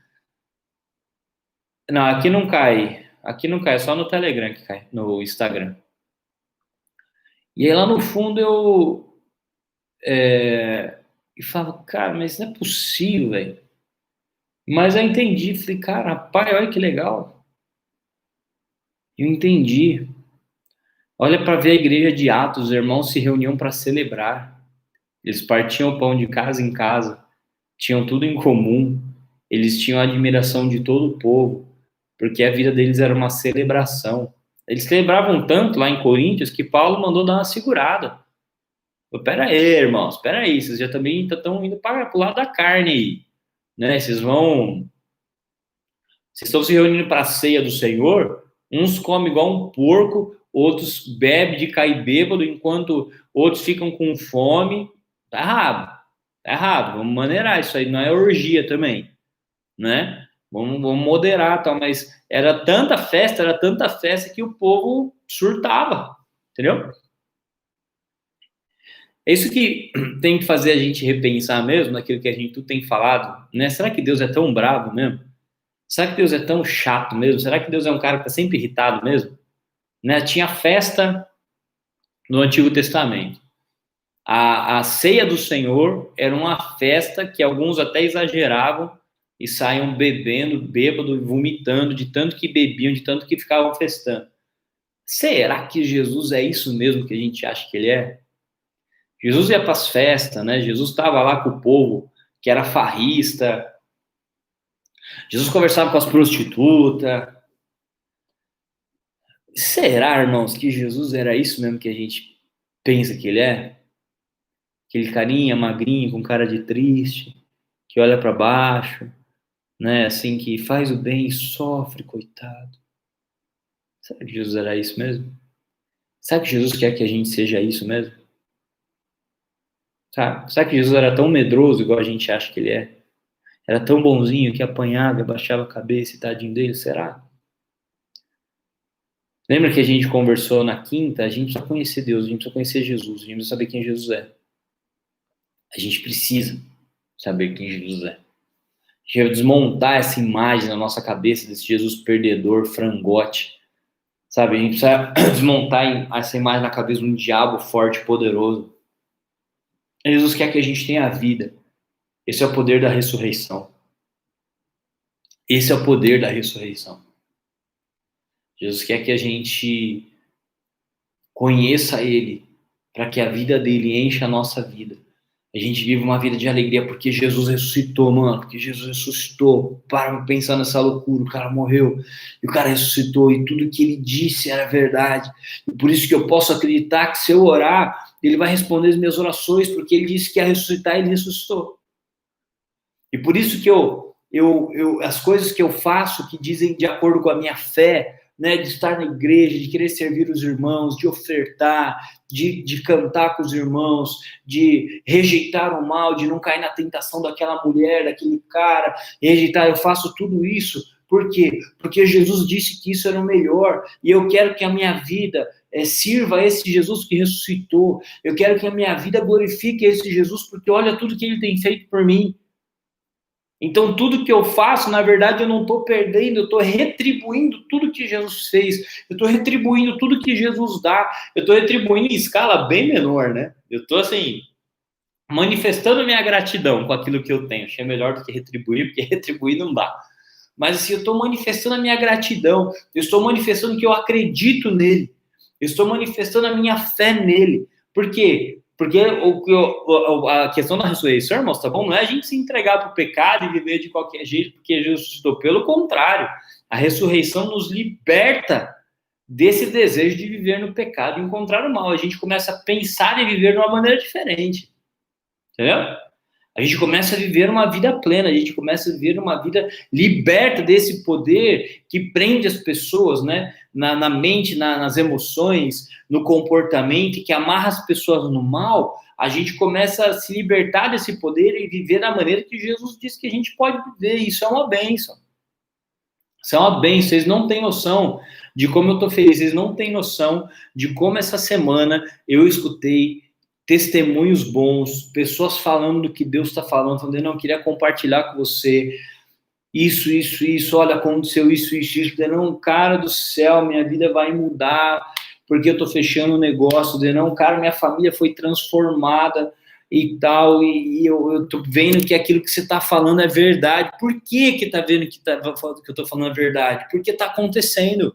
não, aqui não cai, é só no Telegram que cai, no Instagram. E aí lá no fundo eu falo, cara, mas não é possível, velho. Mas eu entendi, falei, cara, pai, olha que legal. Eu entendi. Olha para ver a igreja de Atos, os irmãos se reuniam para celebrar. Eles partiam o pão de casa em casa, tinham tudo em comum. Eles tinham a admiração de todo o povo, porque a vida deles era uma celebração. Eles celebravam tanto lá em Coríntios que Paulo mandou dar uma segurada. Pera aí, irmãos, pera aí, vocês já também estão indo para o lado da carne aí, né? Vocês estão se reunindo para a ceia do Senhor, uns comem igual um porco, outros bebem de cair bêbado, enquanto outros ficam com fome. Tá errado. Tá errado, vamos maneirar, isso aí não é orgia também, né? Vamos moderar, tal, mas era tanta festa que o povo surtava, entendeu? É isso que tem que fazer a gente repensar mesmo naquilo que a gente tudo tem falado, né? Será que Deus é tão bravo mesmo? Será que Deus é tão chato mesmo? Será que Deus é um cara que tá sempre irritado mesmo? Né? Tinha festa no Antigo Testamento. A ceia do Senhor era uma festa que alguns até exageravam e saíam bebendo, bêbado, vomitando, de tanto que bebiam, de tanto que ficavam festando. Será que Jesus é isso mesmo que a gente acha que ele é? Jesus ia para as festas, né? Jesus estava lá com o povo que era farrista. Jesus conversava com as prostitutas. Será, irmãos, que Jesus era isso mesmo que a gente pensa que ele é? Aquele carinha magrinho, com cara de triste, que olha para baixo, né? Assim, que faz o bem e sofre, coitado. Será que Jesus era isso mesmo? Será que Jesus quer que a gente seja isso mesmo? Será que Jesus era tão medroso igual a gente acha que ele é? Era tão bonzinho que apanhava, abaixava a cabeça e tadinho dele? Será? Lembra que a gente conversou na quinta? A gente precisa conhecer Deus, a gente precisa conhecer Jesus, a gente precisa saber quem Jesus é. A gente precisa saber quem Jesus é. A gente vai desmontar essa imagem na nossa cabeça desse Jesus perdedor, frangote. Sabe, a gente precisa desmontar essa imagem na cabeça de um diabo forte e poderoso. Jesus quer que a gente tenha a vida. Esse é o poder da ressurreição. Esse é o poder da ressurreição. Jesus quer que a gente conheça Ele, para que a vida dele encha a nossa vida. A gente vive uma vida de alegria porque Jesus ressuscitou, mano. Porque Jesus ressuscitou. Para pensar nessa loucura. O cara morreu e o cara ressuscitou. E tudo que ele disse era verdade. E por isso que eu posso acreditar que se eu orar, ele vai responder as minhas orações. Porque ele disse que ia ressuscitar e ele ressuscitou. E por isso que as coisas que eu faço que dizem de acordo com a minha fé, né, de estar na igreja, de querer servir os irmãos, de ofertar, de cantar com os irmãos, de rejeitar o mal, de não cair na tentação daquela mulher, daquele cara, rejeitar, eu faço tudo isso. Por quê? Porque Jesus disse que isso era o melhor, e eu quero que a minha vida sirva a esse Jesus que ressuscitou, eu quero que a minha vida glorifique esse Jesus, porque olha tudo que ele tem feito por mim. Então, tudo que eu faço, na verdade, eu não estou perdendo, eu estou retribuindo tudo que Jesus fez, eu estou retribuindo tudo que Jesus dá, eu estou retribuindo em escala bem menor, né? Eu estou, assim, manifestando minha gratidão com aquilo que eu tenho. Achei melhor do que retribuir, porque retribuir não dá. Mas, assim, eu estou manifestando a minha gratidão, eu estou manifestando que eu acredito nele, eu estou manifestando a minha fé nele. Por quê? Porque a questão da ressurreição, irmãos, tá bom? Não é a gente se entregar para o pecado e viver de qualquer jeito, porque Jesus ressuscitou. Pelo contrário, a ressurreição nos liberta desse desejo de viver no pecado e encontrar o mal. A gente começa a pensar e viver de uma maneira diferente. Entendeu? A gente começa a viver uma vida plena, a gente começa a viver uma vida liberta desse poder que prende as pessoas, né? Na mente, nas emoções, no comportamento, e que amarra as pessoas no mal. A gente começa a se libertar desse poder e viver da maneira que Jesus disse que a gente pode viver. Isso é uma bênção. Isso é uma bênção. Vocês não têm noção de como eu estou feliz, vocês não têm noção de como essa semana eu escutei testemunhos bons, pessoas falando do que Deus está falando, não, eu queria compartilhar com você isso, olha, aconteceu isso, não, cara do céu, minha vida vai mudar, porque eu tô fechando um negócio, não, cara, minha família foi transformada e tal, e eu tô vendo que aquilo que você tá falando é verdade. Por que tá vendo que eu tô falando é verdade? Porque tá acontecendo.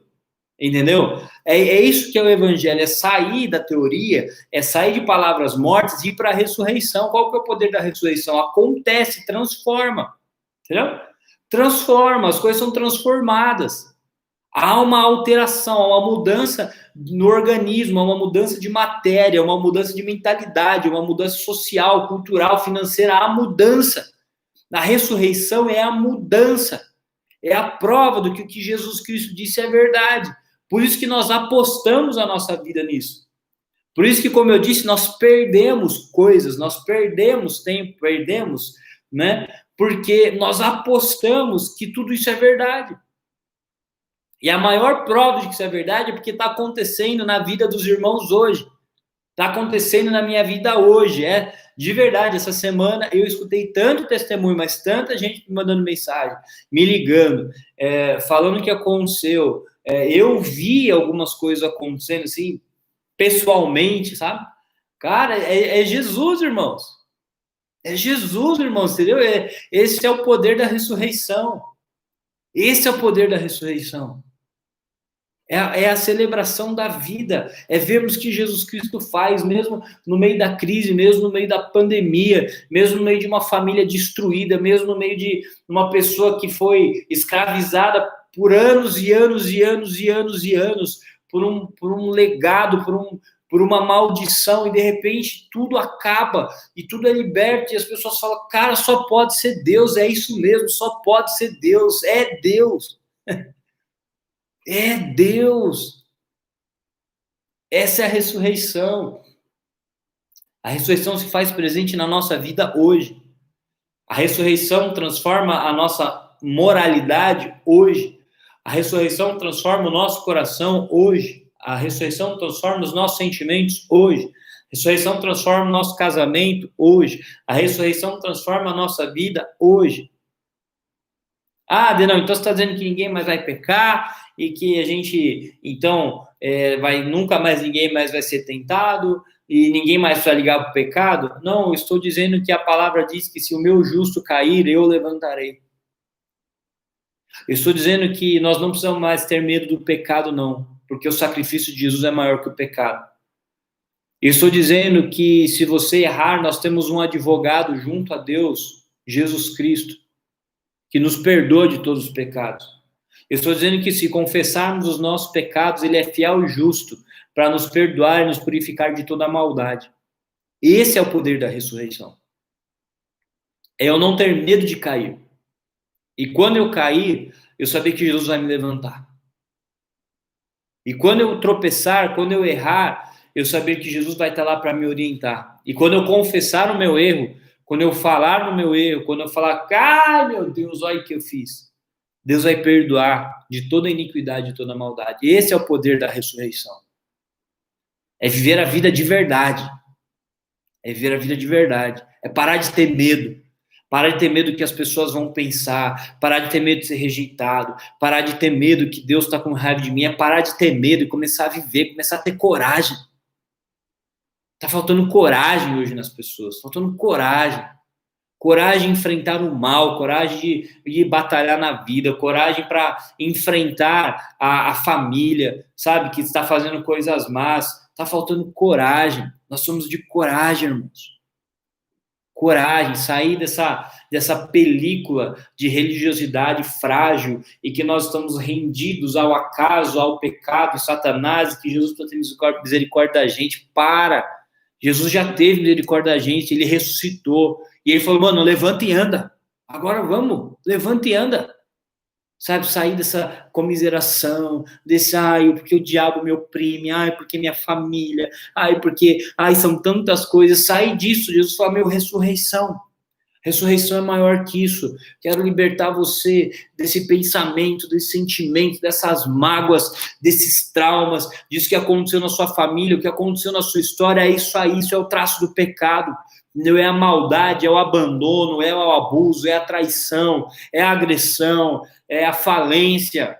Entendeu? É isso que é o evangelho, é sair da teoria, é sair de palavras mortas e ir para a ressurreição. Qual que é o poder da ressurreição? Acontece, transforma. Entendeu? Transforma, as coisas são transformadas. Há uma alteração, há uma mudança no organismo, há uma mudança de matéria, uma mudança de mentalidade, uma mudança social, cultural, financeira, há mudança. Na ressurreição é a mudança. É a prova do que o que Jesus Cristo disse é verdade. Por isso que nós apostamos a nossa vida nisso. Por isso que, como eu disse, nós perdemos coisas, nós perdemos tempo, perdemos, né? Porque nós apostamos que tudo isso é verdade. E a maior prova de que isso é verdade é porque está acontecendo na vida dos irmãos hoje. Está acontecendo na minha vida hoje. É de verdade. Essa semana eu escutei tanto testemunho, mas tanta gente me mandando mensagem, me ligando, falando o que aconteceu. Eu vi algumas coisas acontecendo assim, pessoalmente, sabe? Cara, é Jesus, irmãos. É Jesus, irmãos, entendeu? Esse é o poder da ressurreição. Esse é o poder da ressurreição. É a celebração da vida, é vermos que Jesus Cristo faz, mesmo no meio da crise, mesmo no meio da pandemia, mesmo no meio de uma família destruída, mesmo no meio de uma pessoa que foi escravizada por anos e anos e anos e anos e anos, por um legado, por uma maldição, e de repente tudo acaba, e tudo é liberto, e as pessoas falam, cara, só pode ser Deus, é isso mesmo, só pode ser Deus, é Deus. É Deus. Essa é a ressurreição. A ressurreição se faz presente na nossa vida hoje. A ressurreição transforma a nossa moralidade hoje. A ressurreição transforma o nosso coração hoje. A ressurreição transforma os nossos sentimentos hoje. A ressurreição transforma o nosso casamento hoje. A ressurreição transforma a nossa vida hoje. Ah, Denão, então você está dizendo que ninguém mais vai pecar e que a gente, então, nunca mais ninguém mais vai ser tentado e ninguém mais vai ligar para o pecado? Não, eu estou dizendo que a palavra diz que se o meu justo cair, eu levantarei. Eu estou dizendo que nós não precisamos mais ter medo do pecado, não, porque o sacrifício de Jesus é maior que o pecado. Eu estou dizendo que se você errar, nós temos um advogado junto a Deus, Jesus Cristo, que nos perdoa de todos os pecados. Eu estou dizendo que se confessarmos os nossos pecados, ele é fiel e justo para nos perdoar e nos purificar de toda a maldade. Esse é o poder da ressurreição. É eu não ter medo de cair. E quando eu cair, eu saber que Jesus vai me levantar. E quando eu tropeçar, quando eu errar, eu saber que Jesus vai estar lá para me orientar. E quando eu confessar o meu erro, quando eu falar no meu erro, quando eu falar, ai meu Deus, olha o que eu fiz, Deus vai perdoar de toda iniquidade, de toda maldade. Esse é o poder da ressurreição. É viver a vida de verdade. É viver a vida de verdade. É parar de ter medo. Parar de ter medo do que as pessoas vão pensar. Parar de ter medo de ser rejeitado. Parar de ter medo que Deus está com raiva de mim. É parar de ter medo e começar a viver, começar a ter coragem. Está faltando coragem hoje nas pessoas. Faltando coragem. Coragem de enfrentar o mal, coragem de batalhar na vida, coragem para enfrentar a família, sabe, que está fazendo coisas más. Está faltando coragem. Nós somos de coragem, irmãos. Coragem, sair dessa película de religiosidade frágil e que nós estamos rendidos ao acaso, ao pecado, Satanás, e que Jesus está tendo misericórdia da gente. Para! Jesus já teve misericórdia da gente, ele ressuscitou. E ele falou, mano, levanta e anda. Agora vamos, levanta e anda. Sabe, sair dessa comiseração, desse, porque o diabo me oprime, porque minha família, porque, são tantas coisas. Sair disso, Jesus falou, meu, ressurreição. Ressurreição é maior que isso. Quero libertar você desse pensamento, desse sentimento, dessas mágoas, desses traumas, disso que aconteceu na sua família, o que aconteceu na sua história. É isso aí, isso é o traço do pecado. Não é a maldade, é o abandono, é o abuso, é a traição, é a agressão, é a falência,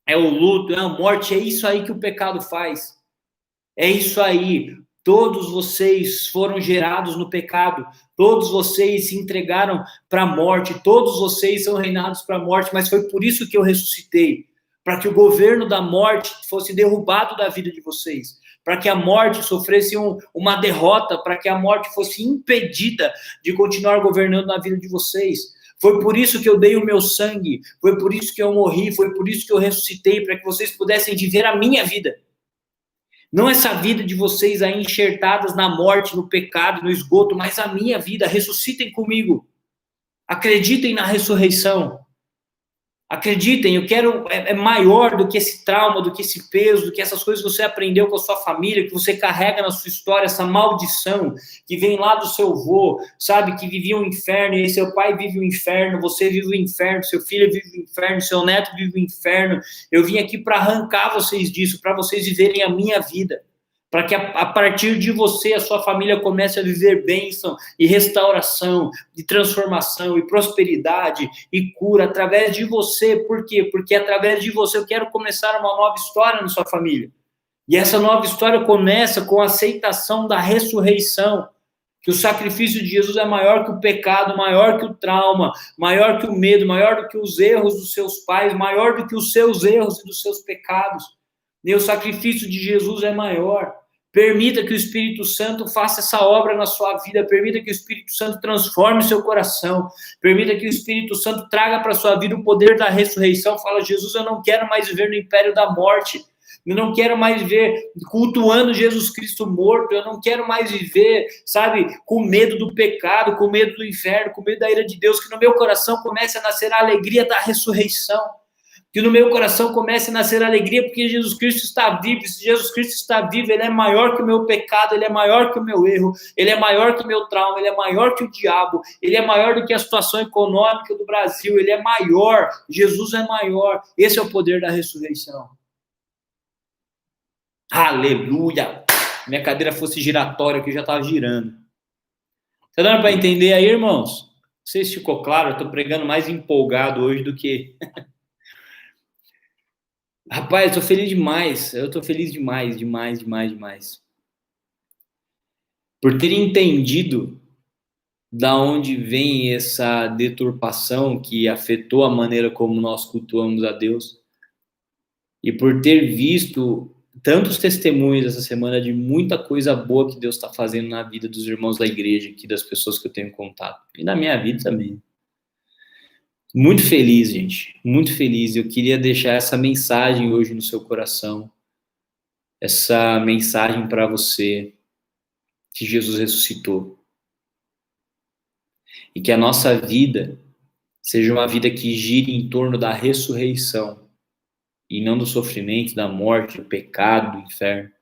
é o luto, é a morte. É isso aí que o pecado faz. É isso aí. Todos vocês foram gerados no pecado, todos vocês se entregaram para a morte, todos vocês são reinados para a morte, mas foi por isso que eu ressuscitei, para que o governo da morte fosse derrubado da vida de vocês, para que a morte sofresse uma derrota, para que a morte fosse impedida de continuar governando na vida de vocês. Foi por isso que eu dei o meu sangue, foi por isso que eu morri, foi por isso que eu ressuscitei, para que vocês pudessem viver a minha vida. Não essa vida de vocês aí enxertadas na morte, no pecado, no esgoto, mas a minha vida. Ressuscitem comigo. Acreditem na ressurreição. Acreditem, eu quero, é maior do que esse trauma, do que esse peso, do que essas coisas que você aprendeu com a sua família, que você carrega na sua história, essa maldição que vem lá do seu avô, sabe, que vivia um inferno, e seu pai vive o inferno, você vive o inferno, seu filho vive o inferno, seu neto vive o inferno. Eu vim aqui para arrancar vocês disso, para vocês viverem a minha vida, para que a partir de você, a sua família comece a viver bênção e restauração, e transformação, e prosperidade, e cura, através de você. Por quê? Porque através de você eu quero começar uma nova história na sua família. E essa nova história começa com a aceitação da ressurreição, que o sacrifício de Jesus é maior que o pecado, maior que o trauma, maior que o medo, maior do que os erros dos seus pais, maior do que os seus erros e dos seus pecados. E o sacrifício de Jesus é maior. Permita que o Espírito Santo faça essa obra na sua vida. Permita que o Espírito Santo transforme o seu coração. Permita que o Espírito Santo traga para a sua vida o poder da ressurreição. Fala, Jesus, eu não quero mais viver no império da morte. Eu não quero mais viver cultuando Jesus Cristo morto. Eu não quero mais viver, sabe, com medo do pecado, com medo do inferno, com medo da ira de Deus. Que no meu coração comece a nascer a alegria da ressurreição. Que no meu coração comece a nascer alegria, porque Jesus Cristo está vivo. Se Jesus Cristo está vivo, Ele é maior que o meu pecado, Ele é maior que o meu erro, Ele é maior que o meu trauma, Ele é maior que o diabo, Ele é maior do que a situação econômica do Brasil, Ele é maior, Jesus é maior. Esse é o poder da ressurreição. Aleluia! Minha cadeira fosse giratória, que eu já estava girando. Tá dando para entender aí, irmãos? Não sei se ficou claro, eu estou pregando mais empolgado hoje do que... Rapaz, eu tô feliz demais. Eu tô feliz demais, demais, demais, demais. Por ter entendido da onde vem essa deturpação que afetou a maneira como nós cultuamos a Deus. E por ter visto tantos testemunhos essa semana de muita coisa boa que Deus está fazendo na vida dos irmãos da igreja aqui, das pessoas que eu tenho contato. E na minha vida também. Muito feliz, gente. Muito feliz. Eu queria deixar essa mensagem hoje no seu coração. Essa mensagem para você, que Jesus ressuscitou. E que a nossa vida seja uma vida que gire em torno da ressurreição. E não do sofrimento, da morte, do pecado, do inferno.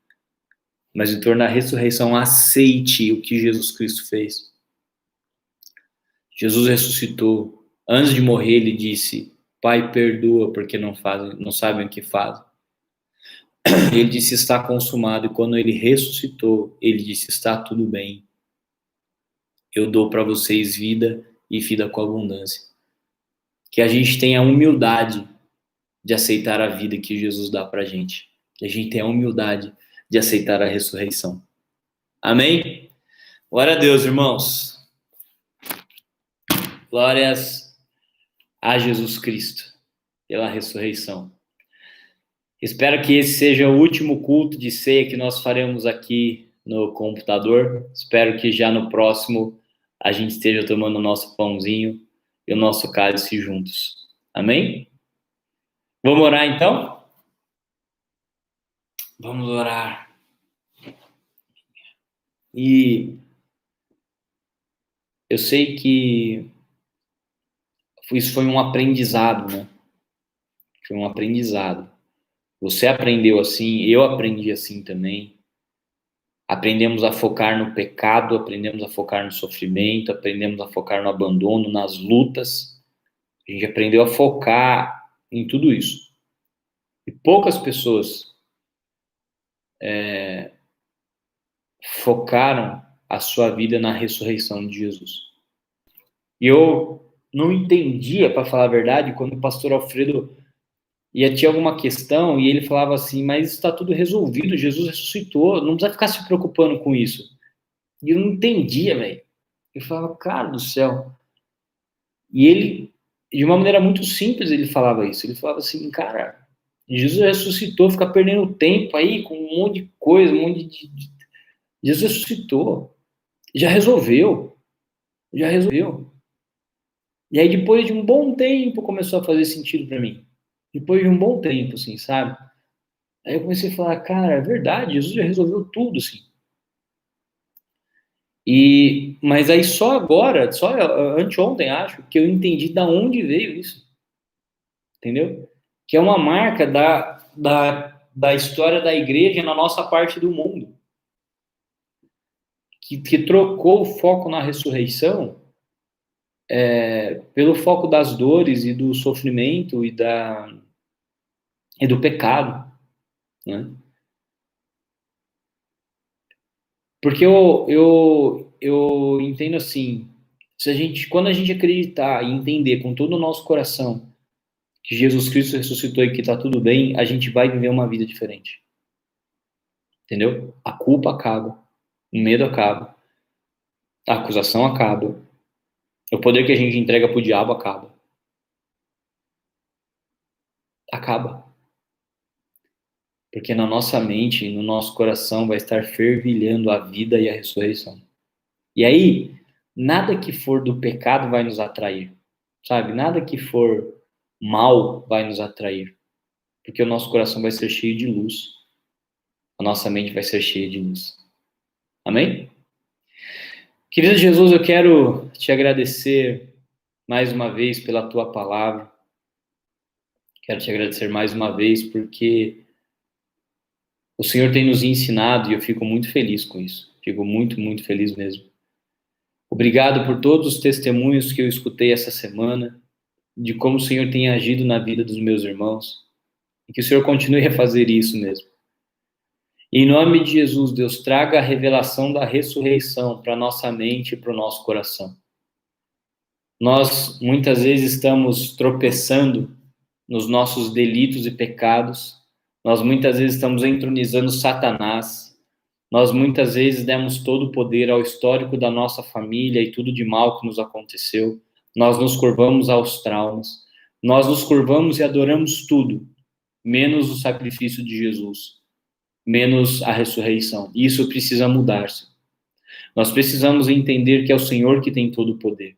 Mas em torno da ressurreição. Aceite o que Jesus Cristo fez. Jesus ressuscitou. Antes de morrer, ele disse: Pai, perdoa, porque não sabem o que fazem. Ele disse: está consumado. E quando ele ressuscitou, ele disse: está tudo bem. Eu dou para vocês vida e vida com abundância. Que a gente tenha a humildade de aceitar a vida que Jesus dá para a gente. Que a gente tenha a humildade de aceitar a ressurreição. Amém? Glória a Deus, irmãos. Glórias a Jesus Cristo pela ressurreição. Espero que esse seja o último culto de ceia que nós faremos aqui no computador. Espero que já no próximo a gente esteja tomando o nosso pãozinho e o nosso cálice juntos. Amém? Vamos orar então? Vamos orar. E eu sei que isso foi um aprendizado, né? Foi um aprendizado. Você aprendeu assim, eu aprendi assim também. Aprendemos a focar no pecado, aprendemos a focar no sofrimento, aprendemos a focar no abandono, nas lutas. A gente aprendeu a focar em tudo isso. E poucas pessoas focaram a sua vida na ressurreição de Jesus. E eu não entendia, para falar a verdade, quando o pastor Alfredo tinha alguma questão e ele falava assim, mas está tudo resolvido, Jesus ressuscitou, não precisa ficar se preocupando com isso. E eu não entendia, velho. Eu falava, cara do céu. E ele, de uma maneira muito simples, ele falava isso. Ele falava assim, cara, Jesus ressuscitou, fica perdendo tempo aí com um monte de coisa, um monte de... Jesus ressuscitou. Já resolveu. Já resolveu. E aí, depois de um bom tempo, começou a fazer sentido para mim. Depois de um bom tempo, assim, sabe? Aí eu comecei a falar, cara, é verdade, Jesus já resolveu tudo, assim. Mas aí só agora, só anteontem, acho, que eu entendi de onde veio isso. entendeu? Que é uma marca da história da igreja na nossa parte do mundo, que trocou o foco na ressurreição pelo foco das dores e do sofrimento e do pecado, né? Porque eu entendo assim, quando a gente acreditar e entender com todo o nosso coração que Jesus Cristo ressuscitou e que está tudo bem, a gente vai viver uma vida diferente, entendeu? A culpa acaba, o medo acaba, a acusação acaba, o poder que a gente entrega pro diabo acaba. Acaba. Porque na nossa mente, no nosso coração vai estar fervilhando a vida e a ressurreição. E aí, nada que for do pecado vai nos atrair, sabe? Nada que for mal vai nos atrair, porque o nosso coração vai ser cheio de luz, a nossa mente vai ser cheia de luz. Amém? Querido Jesus, eu quero te agradecer mais uma vez pela tua palavra. Quero te agradecer mais uma vez porque o Senhor tem nos ensinado e eu fico muito feliz com isso. Fico muito, muito feliz mesmo. Obrigado por todos os testemunhos que eu escutei essa semana, de como o Senhor tem agido na vida dos meus irmãos, e que o Senhor continue a fazer isso mesmo. Em nome de Jesus, Deus, traga a revelação da ressurreição para a nossa mente e para o nosso coração. Nós, muitas vezes, estamos tropeçando nos nossos delitos e pecados, nós, muitas vezes, estamos entronizando Satanás, nós, muitas vezes, demos todo o poder ao histórico da nossa família e tudo de mal que nos aconteceu, nós nos curvamos aos traumas, nós nos curvamos e adoramos tudo, menos o sacrifício de Jesus, menos a ressurreição. Isso precisa mudar-se. Nós precisamos entender que é o Senhor que tem todo o poder.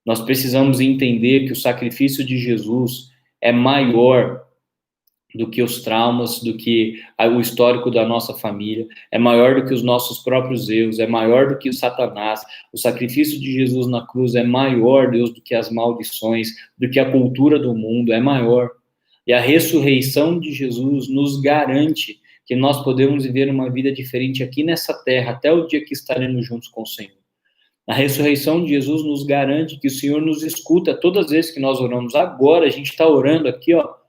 Nós precisamos entender que o sacrifício de Jesus é maior do que os traumas, do que o histórico da nossa família, é maior do que os nossos próprios erros, é maior do que o Satanás. O sacrifício de Jesus na cruz é maior, Deus, do que as maldições, do que a cultura do mundo, é maior. E a ressurreição de Jesus nos garante que nós podemos viver uma vida diferente aqui nessa terra, até o dia que estaremos juntos com o Senhor. A ressurreição de Jesus nos garante que o Senhor nos escuta todas as vezes que nós oramos. Agora, a gente está orando aqui, ó.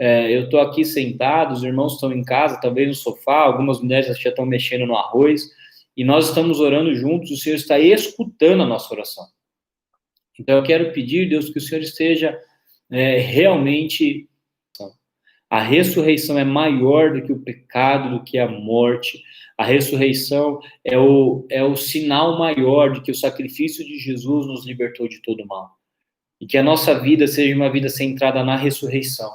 Eu estou aqui sentado, os irmãos estão em casa, talvez no sofá, algumas mulheres já estão mexendo no arroz, e nós estamos orando juntos, o Senhor está escutando a nossa oração. Então, eu quero pedir, Deus, que o Senhor esteja realmente... A ressurreição é maior do que o pecado, do que a morte. A ressurreição é o sinal maior de que o sacrifício de Jesus nos libertou de todo mal. E que a nossa vida seja uma vida centrada na ressurreição.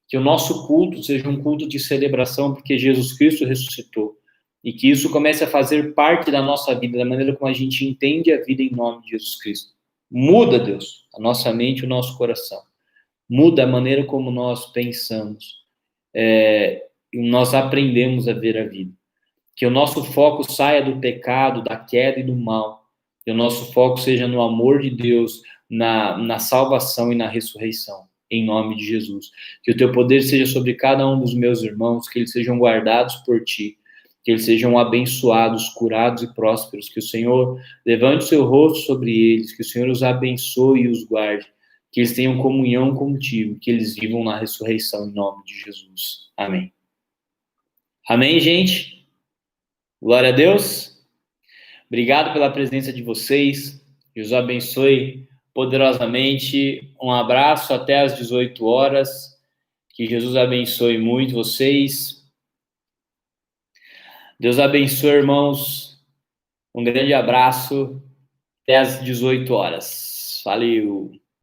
Que o nosso culto seja um culto de celebração, porque Jesus Cristo ressuscitou. E que isso comece a fazer parte da nossa vida, da maneira como a gente entende a vida em nome de Jesus Cristo. Muda, Deus, a nossa mente e o nosso coração. Muda a maneira como nós pensamos. Nós aprendemos a ver a vida. Que o nosso foco saia do pecado, da queda e do mal. Que o nosso foco seja no amor de Deus, na salvação e na ressurreição. Em nome de Jesus. Que o teu poder seja sobre cada um dos meus irmãos, que eles sejam guardados por ti, que eles sejam abençoados, curados e prósperos, que o Senhor levante o seu rosto sobre eles, que o Senhor os abençoe e os guarde, que eles tenham comunhão contigo, que eles vivam na ressurreição em nome de Jesus. Amém. Amém, gente? Glória a Deus. Obrigado pela presença de vocês. Deus abençoe poderosamente. Um abraço até às 18 horas. Que Jesus abençoe muito vocês. Deus abençoe, irmãos. Um grande abraço. Até às 18 horas. Valeu.